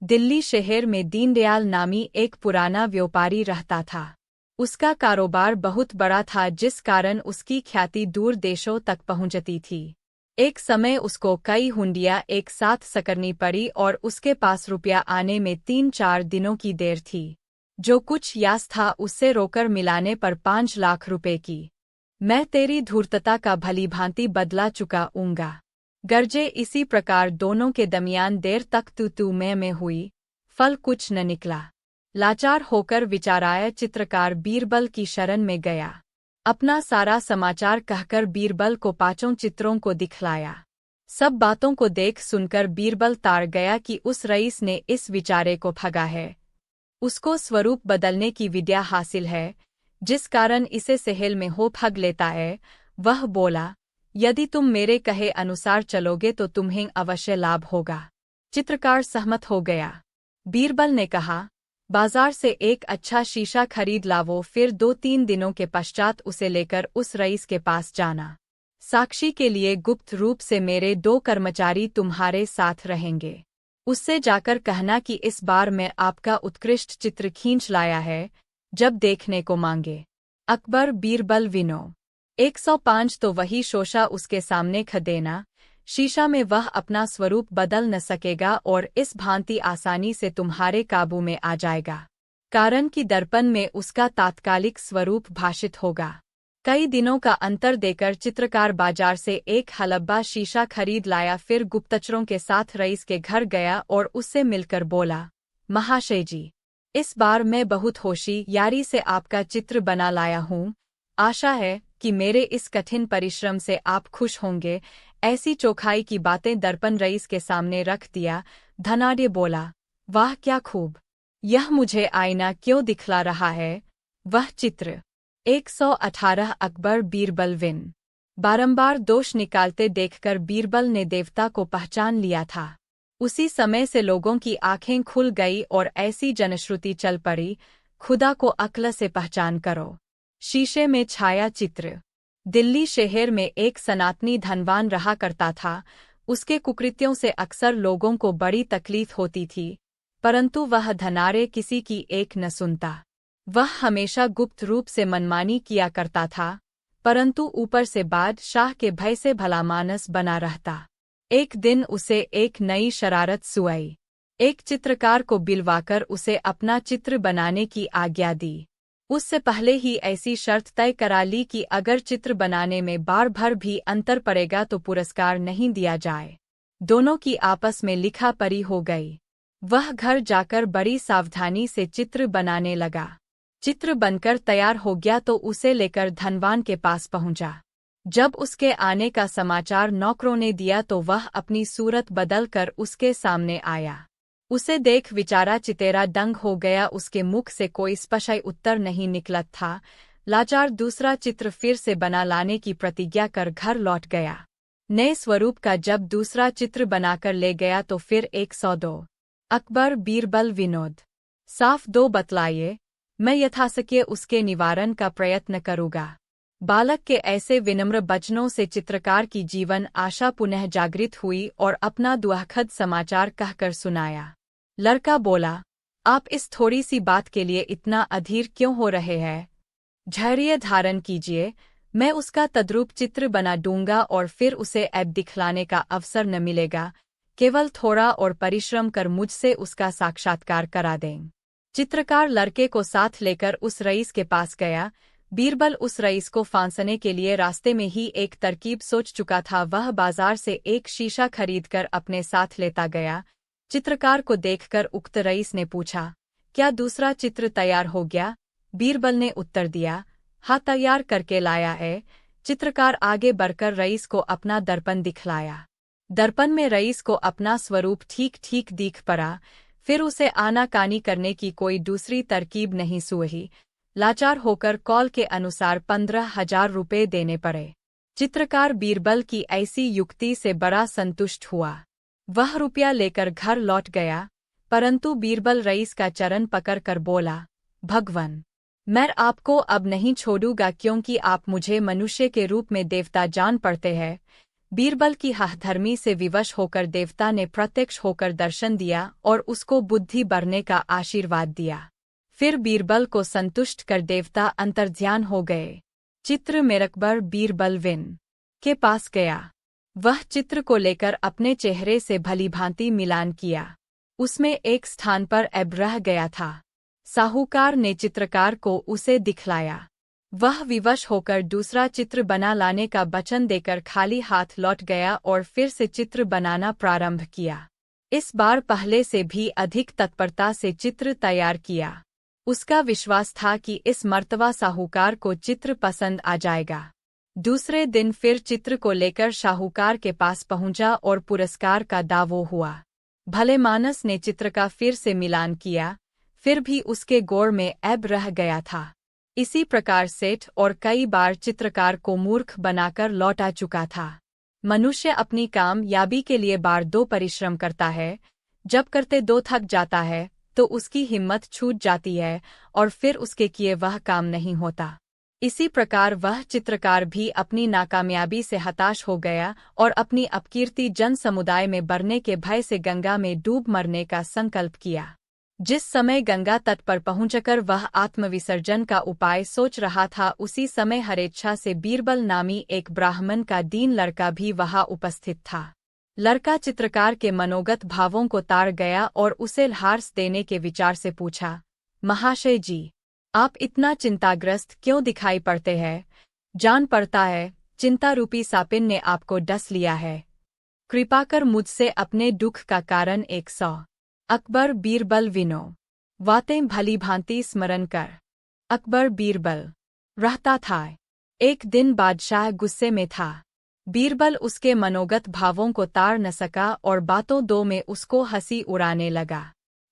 Speaker 1: दिल्ली शहर में दीनदयाल नामी एक पुराना व्यापारी रहता था। उसका कारोबार बहुत बड़ा था, जिस कारण उसकी ख्याति दूर देशों तक पहुंचती थी। एक समय उसको कई हुंडियां एक साथ सकरनी पड़ी और उसके पास रुपया आने में 3-4 दिनों की देर थी। जो कुछ यास था उससे रोकर मिलाने पर 5 लाख रुपए की मैं तेरी धूर्तता का भली भांति बदला चुकाऊंगा। गर्जे इसी प्रकार दोनों के दरमियान देर तक तू मैं हुई, फल कुछ न निकला। लाचार होकर विचाराय चित्रकार बीरबल की शरण में गया। अपना सारा समाचार कहकर बीरबल को 5 चित्रों को दिखलाया। सब बातों को देख सुनकर बीरबल ताड़ गया कि उस रईस ने इस विचारे को ठगा है। उसको स्वरूप बदलने की विद्या हासिल है, जिस कारण इसे सहल में हो ठग लेता है। वह बोला, यदि तुम मेरे कहे अनुसार चलोगे तो तुम्हें अवश्य लाभ होगा। चित्रकार सहमत हो गया। बीरबल ने कहा, बाजार से एक अच्छा शीशा खरीद लावो, फिर 2-3 दिनों के पश्चात उसे लेकर उस रईस के पास जाना। साक्षी के लिए गुप्त रूप से मेरे 2 कर्मचारी तुम्हारे साथ रहेंगे। उससे जाकर कहना कि इस बार मैं आपका उत्कृष्ट चित्र खींच लाया है, जब देखने को मांगे। अकबर बीरबल विनो 105 तो वही शोशा उसके सामने खदेना। शीशा में वह अपना स्वरूप बदल न सकेगा और इस भांति आसानी से तुम्हारे काबू में आ जाएगा, कारण कि दर्पण में उसका तात्कालिक स्वरूप भाषित होगा। कई दिनों का अंतर देकर चित्रकार बाजार से एक हलब्बा शीशा खरीद लाया, फिर गुप्तचरों के साथ रईस के घर गया और उससे मिलकर बोला, महाशय जी, इस बार मैं बहुत होशियारी से आपका चित्र बना लाया हूँ। आशा है कि मेरे इस कठिन परिश्रम से आप खुश होंगे। ऐसी चोखाई की बातें दर्पण रईस के सामने रख दिया। धनाढ्य बोला, वाह क्या खूब! यह मुझे आईना क्यों दिखला रहा है? वह चित्र 118 अकबर बीरबल विन बारंबार दोष निकालते देखकर बीरबल ने देवता को पहचान लिया था। उसी समय से लोगों की आंखें खुल गई और ऐसी जनश्रुति चल पड़ी, खुदा को अक्ल से पहचान करो। शीशे में छाया चित्र। दिल्ली शहर में एक सनातनी धनवान रहा करता था। उसके कुकृत्यों से अक्सर लोगों को बड़ी तकलीफ होती थी, परंतु वह धनारे किसी की एक न सुनता। वह हमेशा गुप्त रूप से मनमानी किया करता था, परंतु ऊपर से बादशाह के भय से भलामानस बना रहता। एक दिन उसे एक नई शरारत सुई। एक चित्रकार को बिलवाकर उसे अपना चित्र बनाने की आज्ञा दी। उससे पहले ही ऐसी शर्त तय करा ली कि अगर चित्र बनाने में बार भर भी अंतर पड़ेगा तो पुरस्कार नहीं दिया जाए। दोनों की आपस में लिखा पढ़ी हो गई। वह घर जाकर बड़ी सावधानी से चित्र बनाने लगा। चित्र बनकर तैयार हो गया तो उसे लेकर धनवान के पास पहुंचा। जब उसके आने का समाचार नौकरों ने दिया तो वह अपनी सूरत बदलकर उसके सामने आया। उसे देख विचारा चितेरा दंग हो गया। उसके मुख से कोई स्पष्ट उत्तर नहीं निकलत था। लाचार दूसरा चित्र फिर से बना लाने की प्रतिज्ञा कर घर लौट गया। नए स्वरूप का जब दूसरा चित्र बनाकर ले गया तो फिर 102 अकबर बीरबल विनोद। साफ दो बतलाइए, मैं यथाशक्य उसके निवारण का प्रयत्न करूँगा। बालक के ऐसे विनम्र वचनों से चित्रकार की जीवन आशा पुनः जागृत हुई और अपना दुखद समाचार कहकर सुनाया। लड़का बोला, आप इस थोड़ी सी बात के लिए इतना अधीर क्यों हो रहे हैं? धैर्य धारण कीजिए, मैं उसका तद्रूप चित्र बना दूंगा और फिर उसे ऐब दिखलाने का अवसर न मिलेगा। केवल थोड़ा और परिश्रम कर मुझसे उसका साक्षात्कार करा दें। चित्रकार लड़के को साथ लेकर उस रईस के पास गया। बीरबल उस रईस को फांसने के लिए रास्ते में ही एक तरकीब सोच चुका था। वह बाजार से एक शीशा खरीदकर अपने साथ लेता गया। चित्रकार को देखकर उक्त रईस ने पूछा, क्या दूसरा चित्र तैयार हो गया? बीरबल ने उत्तर दिया, हाँ तैयार करके लाया है। चित्रकार आगे बढ़कर रईस को अपना दर्पण दिखलाया। दर्पण में रईस को अपना स्वरूप ठीक ठीक दिख पड़ा। फिर उसे आनाकानी करने की कोई दूसरी तरकीब नहीं सूझी। लाचार होकर कौल के अनुसार 15,000 रुपये देने पड़े। चित्रकार बीरबल की ऐसी युक्ति से बड़ा संतुष्ट हुआ। वह रुपया लेकर घर लौट गया, परंतु बीरबल रईस का चरण पकड़कर बोला, भगवान, मैं आपको अब नहीं छोड़ूंगा क्योंकि आप मुझे मनुष्य के रूप में देवता जान पड़ते हैं। बीरबल की हाहधर्मी से विवश होकर देवता ने प्रत्यक्ष होकर दर्शन दिया और उसको बुद्धि बढ़ने का आशीर्वाद दिया। फिर बीरबल को संतुष्ट कर देवता अंतर्ध्यान हो गए। चित्र में अकबर बीरबल विन के पास गया। वह चित्र को लेकर अपने चेहरे से भलीभांति मिलान किया। उसमें एक स्थान पर ऐब रह गया था। साहूकार ने चित्रकार को उसे दिखलाया। वह विवश होकर दूसरा चित्र बना लाने का वचन देकर खाली हाथ लौट गया और फिर से चित्र बनाना प्रारंभ किया। इस बार पहले से भी अधिक तत्परता से चित्र तैयार किया। उसका विश्वास था कि इस मर्तबा साहूकार को चित्र पसंद आ जाएगा। दूसरे दिन फिर चित्र को लेकर साहूकार के पास पहुंचा और पुरस्कार का दावो हुआ। भलेमानस ने चित्र का फिर से मिलान किया, फिर भी उसके गोड़ में ऐब रह गया था। इसी प्रकार सेठ और कई बार चित्रकार को मूर्ख बनाकर लौटा चुका था। मनुष्य अपनी कामयाबी के लिए बार दो परिश्रम करता है, जब करते दो थक जाता है तो उसकी हिम्मत छूट जाती है और फिर उसके किए वह काम नहीं होता। इसी प्रकार वह चित्रकार भी अपनी नाकामयाबी से हताश हो गया और अपनी अपकीर्ति जन समुदाय में बढ़ने के भय से गंगा में डूब मरने का संकल्प किया। जिस समय गंगा तट पर पहुंचकर वह आत्मविसर्जन का उपाय सोच रहा था, उसी समय हरेच्छा से बीरबल नामी एक ब्राह्मण का दीन लड़का भी वहां उपस्थित था। लड़का चित्रकार के मनोगत भावों को ताड़ गया और उसे ल्हास देने के विचार से पूछा, महाशय जी, आप इतना चिंताग्रस्त क्यों दिखाई पड़ते हैं? जान पड़ता है चिंता रूपी सापिन ने आपको डस लिया है। कृपा कर मुझसे अपने दुख का कारण 100 अकबर बीरबल विनो वातें भली भांति स्मरण कर। अकबर बीरबल रहता था। एक दिन बादशाह गुस्से में था। बीरबल उसके मनोगत भावों को ताड़ न सका और बातों दो में उसको हंसी उड़ाने लगा।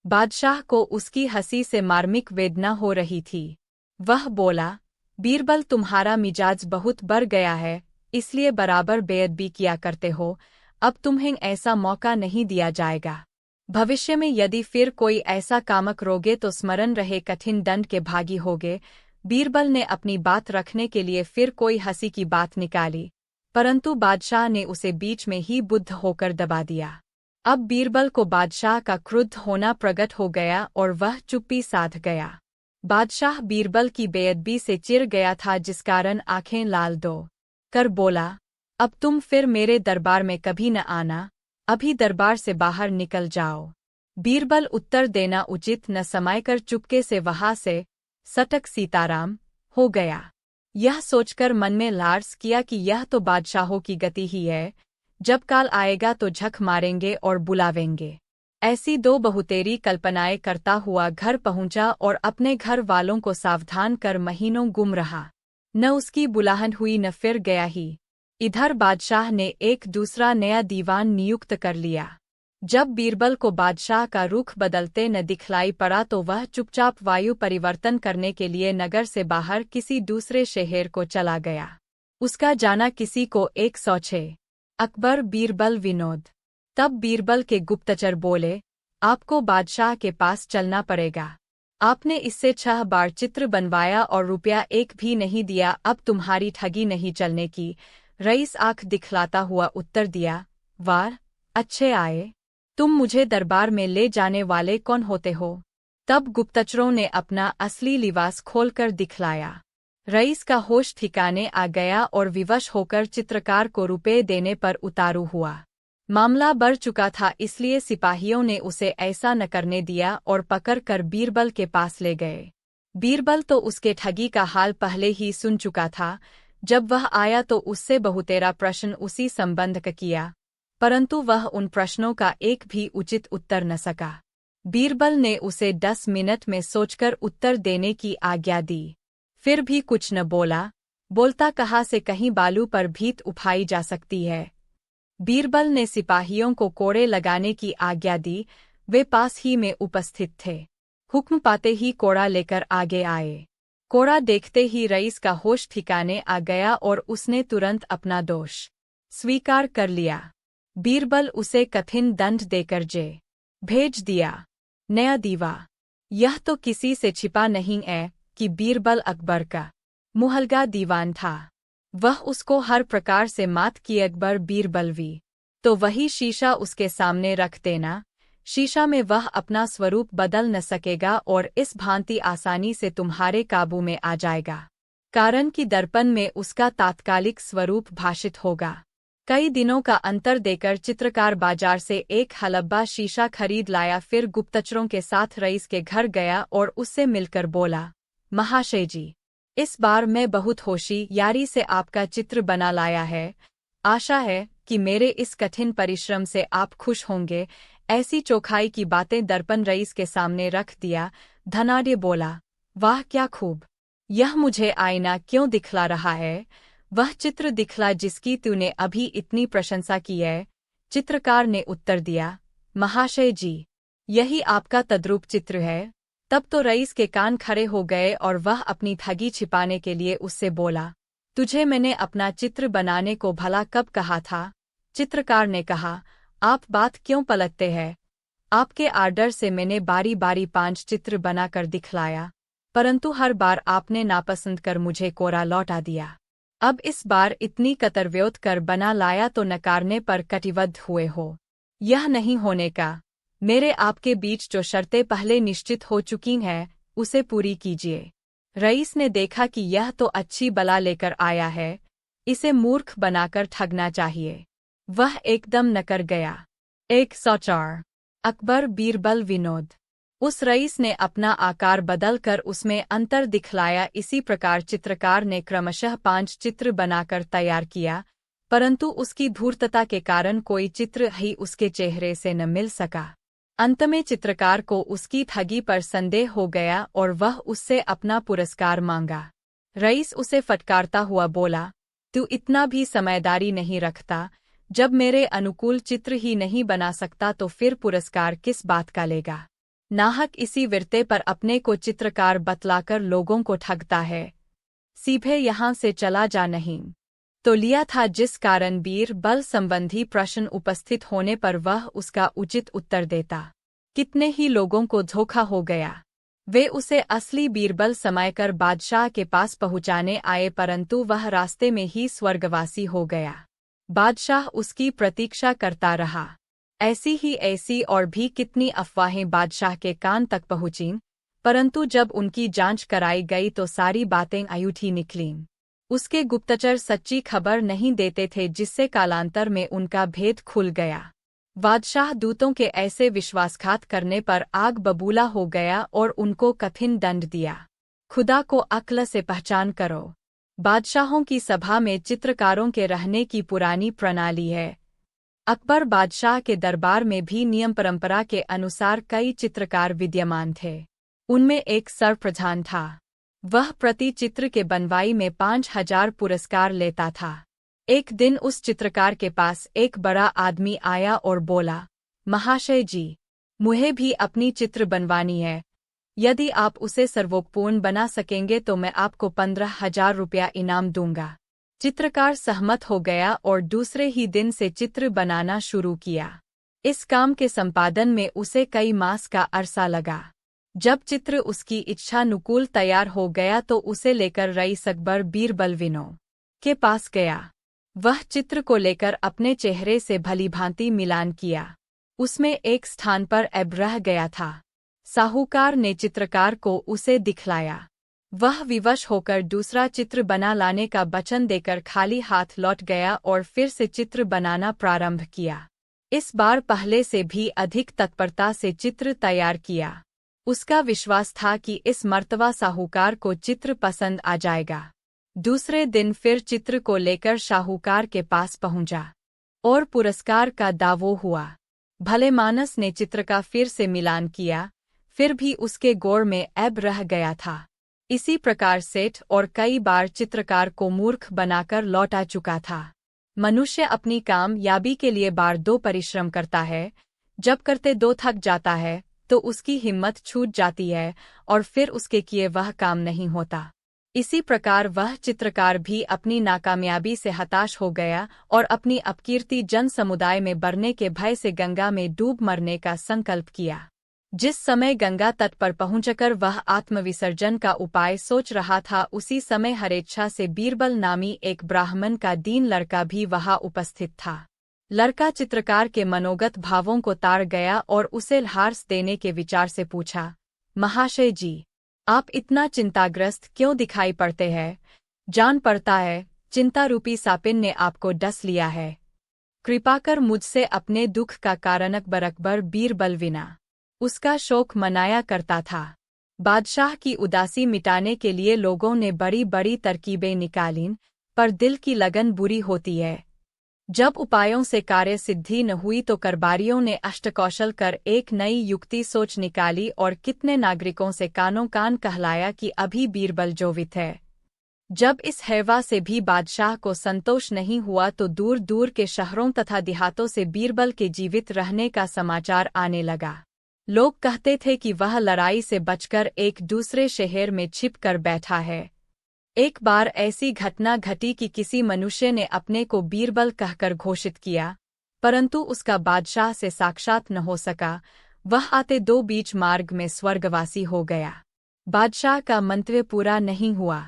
Speaker 1: बादशाह को उसकी हंसी से मार्मिक वेदना हो रही थी। वह बोला, बीरबल तुम्हारा मिजाज बहुत बढ़ गया है, इसलिए बराबर बेअदबी किया करते हो, अब तुम्हें ऐसा मौका नहीं दिया जाएगा। भविष्य में यदि फिर कोई ऐसा कामक रोगे तो स्मरण रहे कठिन दंड के भागी होगे। बीरबल ने अपनी बात रखने के लिए फिर कोई हंसी की बात निकाली, परंतु बादशाह ने उसे बीच में ही बुद्ध होकर दबा दिया। अब बीरबल को बादशाह का क्रुद्ध होना प्रकट हो गया और वह चुप्पी साध गया। बादशाह बीरबल की बेअदबी से चिढ़ गया था, जिस कारण आंखें लाल दो कर बोला, अब तुम फिर मेरे दरबार में कभी न आना, अभी दरबार से बाहर निकल जाओ। बीरबल उत्तर देना उचित न समझकर चुपके से वहां से सटक सीताराम हो गया। यह सोचकर मन में लालच किया कि यह तो बादशाहों की गति ही है, जब काल आएगा तो झक मारेंगे और बुलावेंगे। ऐसी दो बहुतेरी कल्पनाएं करता हुआ घर पहुंचा और अपने घर वालों को सावधान कर महीनों गुम रहा। न उसकी बुलाहट हुई न फिर गया ही। इधर बादशाह ने एक दूसरा नया दीवान नियुक्त कर लिया। जब बीरबल को बादशाह का रुख बदलते न दिखलाई पड़ा तो वह चुपचाप वायु परिवर्तन करने के लिए नगर से बाहर किसी दूसरे शहर को चला गया। उसका जाना किसी को 106। अकबर बीरबल विनोद। तब बीरबल के गुप्तचर बोले, आपको बादशाह के पास चलना पड़ेगा। आपने इससे 6 बार चित्र बनवाया और रुपया एक भी नहीं दिया, अब तुम्हारी ठगी नहीं चलने की। रईस आंख दिखलाता हुआ उत्तर दिया, वाह, अच्छे आए। तुम मुझे दरबार में ले जाने वाले कौन होते हो? तब गुप्तचरों ने अपना असली लिबास खोलकर दिखलाया। रईस का होश ठिकाने आ गया और विवश होकर चित्रकार को रुपए देने पर उतारू हुआ। मामला बढ़ चुका था, इसलिए सिपाहियों ने उसे ऐसा न करने दिया और पकड़कर बीरबल के पास ले गए। बीरबल तो उसके ठगी का हाल पहले ही सुन चुका था। जब वह आया तो उससे बहुतेरा प्रश्न उसी संबंध का किया, परंतु वह उन प्रश्नों का एक भी उचित उत्तर न सका। बीरबल ने उसे 10 मिनट में सोचकर उत्तर देने की आज्ञा दी, फिर भी कुछ न बोला। बोलता कहा से कहीं बालू पर भीत उठाई जा सकती है। बीरबल ने सिपाहियों को कोड़े लगाने की आज्ञा दी। वे पास ही में उपस्थित थे। हुक्म पाते ही कोड़ा लेकर आगे आए। कोड़ा देखते ही रईस का होश ठिकाने आ गया और उसने तुरंत अपना दोष स्वीकार कर लिया। बीरबल उसे कठिन दंड देकर जेल भेज दिया। नया दीवा। यह तो किसी से छिपा नहीं है कि बीरबल अकबर का मुहलगा दीवान था। वह उसको हर प्रकार से मात की अकबर बीरबलवी तो वही शीशा उसके सामने रख देना। शीशा में वह अपना स्वरूप बदल न सकेगा और इस भांति आसानी से तुम्हारे काबू में आ जाएगा, कारण कि दर्पण में उसका तात्कालिक स्वरूप भाषित होगा। कई दिनों का अंतर देकर चित्रकार बाजार से एक हलब्बा शीशा खरीद लाया, फिर गुप्तचरों के साथ रईस के घर गया और उससे मिलकर बोला, महाशय जी, इस बार मैं बहुत होशियारी से आपका चित्र बना लाया है। आशा है कि मेरे इस कठिन परिश्रम से आप खुश होंगे। ऐसी चौखाई की बातें दर्पण रईस के सामने रख दिया। धनाढ्य बोला, वाह क्या खूब! यह मुझे आईना क्यों दिखला रहा है? वह चित्र दिखला जिसकी तूने अभी इतनी प्रशंसा की है। चित्रकार ने उत्तर दिया, महाशय जी, यही आपका तद्रूप चित्र है। तब तो रईस के कान खड़े हो गए और वह अपनी ठगी छिपाने के लिए उससे बोला, तुझे मैंने अपना चित्र बनाने को भला कब कहा था? चित्रकार ने कहा, आप बात क्यों पलटते हैं? आपके आर्डर से मैंने बारी बारी 5 चित्र बनाकर दिखलाया, परंतु हर बार आपने नापसंद कर मुझे कोरा लौटा दिया। अब इस बार इतनी कतरव्योत कर बना लाया तो नकारने पर कटिबद्ध हुए हो। यह नहीं होने का। मेरे आपके बीच जो शर्तें पहले निश्चित हो चुकी हैं, उसे पूरी कीजिए। रईस ने देखा कि यह तो अच्छी बला लेकर आया है, इसे मूर्ख बनाकर ठगना चाहिए। वह एकदम नकर गया। 104। अकबर बीरबल विनोद। उस रईस ने अपना आकार बदलकर उसमें अंतर दिखलाया। इसी प्रकार चित्रकार ने क्रमशः 5 चित्र बनाकर तैयार किया, परंतु उसकी धूर्तता के कारण कोई चित्र ही उसके चेहरे से न मिल सका। अंत में चित्रकार को उसकी ठगी पर संदेह हो गया और वह उससे अपना पुरस्कार मांगा। रईस उसे फटकारता हुआ बोला, तू इतना भी समझदारी नहीं रखता, जब मेरे अनुकूल चित्र ही नहीं बना सकता तो फिर पुरस्कार किस बात का लेगा। नाहक इसी विरते पर अपने को चित्रकार बतलाकर लोगों को ठगता है। सीधे यहाँ से चला जा नहीं तो लिया था। जिस कारण बीरबल संबंधी प्रश्न उपस्थित होने पर वह उसका उचित उत्तर देता। कितने ही लोगों को धोखा हो गया। वे उसे असली बीरबल समझकर बादशाह के पास पहुँचाने आए, परंतु वह रास्ते में ही स्वर्गवासी हो गया। बादशाह उसकी प्रतीक्षा करता रहा। ऐसी और भी कितनी अफवाहें बादशाह के कान तक पहुँचीं, परंतु जब उनकी जांच कराई गई तो सारी बातें अयूठी निकलीं। उसके गुप्तचर सच्ची खबर नहीं देते थे, जिससे कालांतर में उनका भेद खुल गया। बादशाह दूतों के ऐसे विश्वासघात करने पर आग बबूला हो गया और उनको कठिन दंड दिया। खुदा को अक्ल से पहचान करो। बादशाहों की सभा में चित्रकारों के रहने की पुरानी प्रणाली है। अकबर बादशाह के दरबार में भी नियम परंपरा के अनुसार कई चित्रकार विद्यमान थे। उनमें एक सरप्रधान था। वह प्रति चित्र के बनवाई में 5000 पुरस्कार लेता था। एक दिन उस चित्रकार के पास एक बड़ा आदमी आया और बोला, महाशय जी, मुझे भी अपनी चित्र बनवानी है। यदि आप उसे सर्वोत्तम बना सकेंगे तो मैं आपको 15,000 रुपया इनाम दूंगा। चित्रकार सहमत हो गया और दूसरे ही दिन से चित्र बनाना शुरू किया। इस काम के संपादन में उसे कई मास का अरसा लगा। जब चित्र उसकी इच्छानुकूल तैयार हो गया तो उसे लेकर रईस अकबर बीरबलविनों के पास गया। वह चित्र को लेकर अपने चेहरे से भलीभांति मिलान किया। उसमें एक स्थान पर ऐब रह गया था। साहूकार ने चित्रकार को उसे दिखलाया। वह विवश होकर दूसरा चित्र बना लाने का वचन देकर खाली हाथ लौट गया और फिर से चित्र बनाना प्रारंभ किया। इस बार पहले से भी अधिक तत्परता से चित्र तैयार किया। उसका विश्वास था कि इस मर्तबा साहूकार को चित्र पसंद आ जाएगा। दूसरे दिन फिर चित्र को लेकर साहूकार के पास पहुंचा और पुरस्कार का दावो हुआ। भले मानस ने चित्र का फिर से मिलान किया, फिर भी उसके गोर में ऐब रह गया था। इसी प्रकार सेठ और कई बार चित्रकार को मूर्ख बनाकर लौटा चुका था। मनुष्य अपनी कामयाबी के लिए बार दो परिश्रम करता है, जब करते दो थक जाता है तो उसकी हिम्मत छूट जाती है और फिर उसके किए वह काम नहीं होता। इसी प्रकार वह चित्रकार भी अपनी नाकामयाबी से हताश हो गया और अपनी अपकीर्ति जन समुदाय में बढ़ने के भय से गंगा में डूब मरने का संकल्प किया। जिस समय गंगा तट पर पहुंचकर वह आत्मविसर्जन का उपाय सोच रहा था, उसी समय हरेच्छा से बीरबल नामी एक ब्राह्मण का दीन लड़का भी वहां उपस्थित था। लड़का चित्रकार के मनोगत भावों को ताड़ गया और उसे हार्स देने के विचार से पूछा, महाशय जी, आप इतना चिंताग्रस्त क्यों दिखाई पड़ते हैं? जान पड़ता है चिंता रूपी सापिन ने आपको डस लिया है। कृपा कर मुझसे अपने दुख का कारण अकबर बीरबलविना उसका शोक मनाया करता था। बादशाह की उदासी मिटाने के लिए लोगों ने बड़ी बड़ी तरकीबें निकालीं, पर दिल की लगन बुरी होती है। जब उपायों से कार्य सिद्धि न हुई तो करबारियों ने अष्टकौशल कर एक नई युक्ति सोच निकाली और कितने नागरिकों से कानों कान कहलाया कि अभी बीरबल जीवित है। जब इस हैवा से भी बादशाह को संतोष नहीं हुआ तो दूर दूर के शहरों तथा देहातों से बीरबल के जीवित रहने का समाचार आने लगा। लोग कहते थे कि वह लड़ाई से बचकर एक दूसरे शहर में छिप कर बैठा है। एक बार ऐसी घटना घटी कि किसी मनुष्य ने अपने को बीरबल कहकर घोषित किया, परंतु उसका बादशाह से साक्षात न हो सका। वह आते दो बीच मार्ग में स्वर्गवासी हो गया। बादशाह का मंतव्य पूरा नहीं हुआ।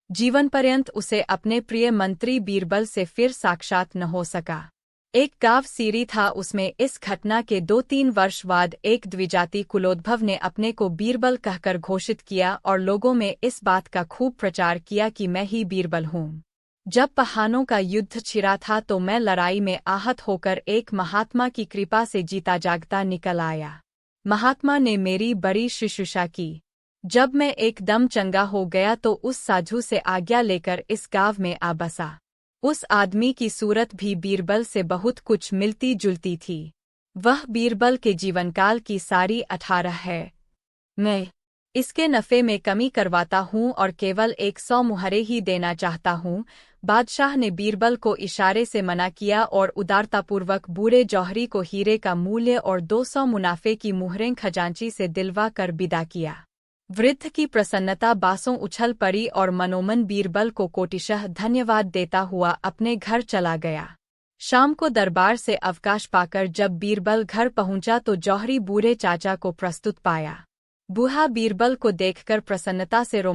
Speaker 1: जीवन पर्यंत उसे अपने प्रिय मंत्री बीरबल से फिर साक्षात न हो सका। एक गांव सीरी था, उसमें इस घटना के 2-3 वर्ष बाद एक द्विजाति कुलोद्भव ने अपने को बीरबल कहकर घोषित किया और लोगों में इस बात का खूब प्रचार किया कि मैं ही बीरबल हूँ। जब पहानों का युद्ध छिड़ा था तो मैं लड़ाई में आहत होकर एक महात्मा की कृपा से जीता जागता निकल आया। महात्मा ने मेरी बड़ी शुश्रूषा की। जब मैं एकदम चंगा हो गया तो उस साधु से आज्ञा लेकर इस गांव में आ बसा। उस आदमी की सूरत भी बीरबल से बहुत कुछ मिलती जुलती थी। वह बीरबल के जीवनकाल की सारी 18 है मैं इसके नफ़े में कमी करवाता हूँ और केवल 100 मुहरे ही देना चाहता हूँ। बादशाह ने बीरबल को इशारे से मना किया और उदारतापूर्वक बूढ़े जौहरी को हीरे का मूल्य और 200 मुनाफे की मुहरें खजांची से दिलवा कर विदा किया। वृद्ध की प्रसन्नता बासों उछल पड़ी और मनोमन बीरबल को कोटिशः धन्यवाद देता हुआ अपने घर चला गया। शाम को दरबार से अवकाश पाकर जब बीरबल घर पहुंचा तो जौहरी बूढ़े चाचा को प्रस्तुत पाया। बूढ़ा बीरबल को देखकर प्रसन्नता से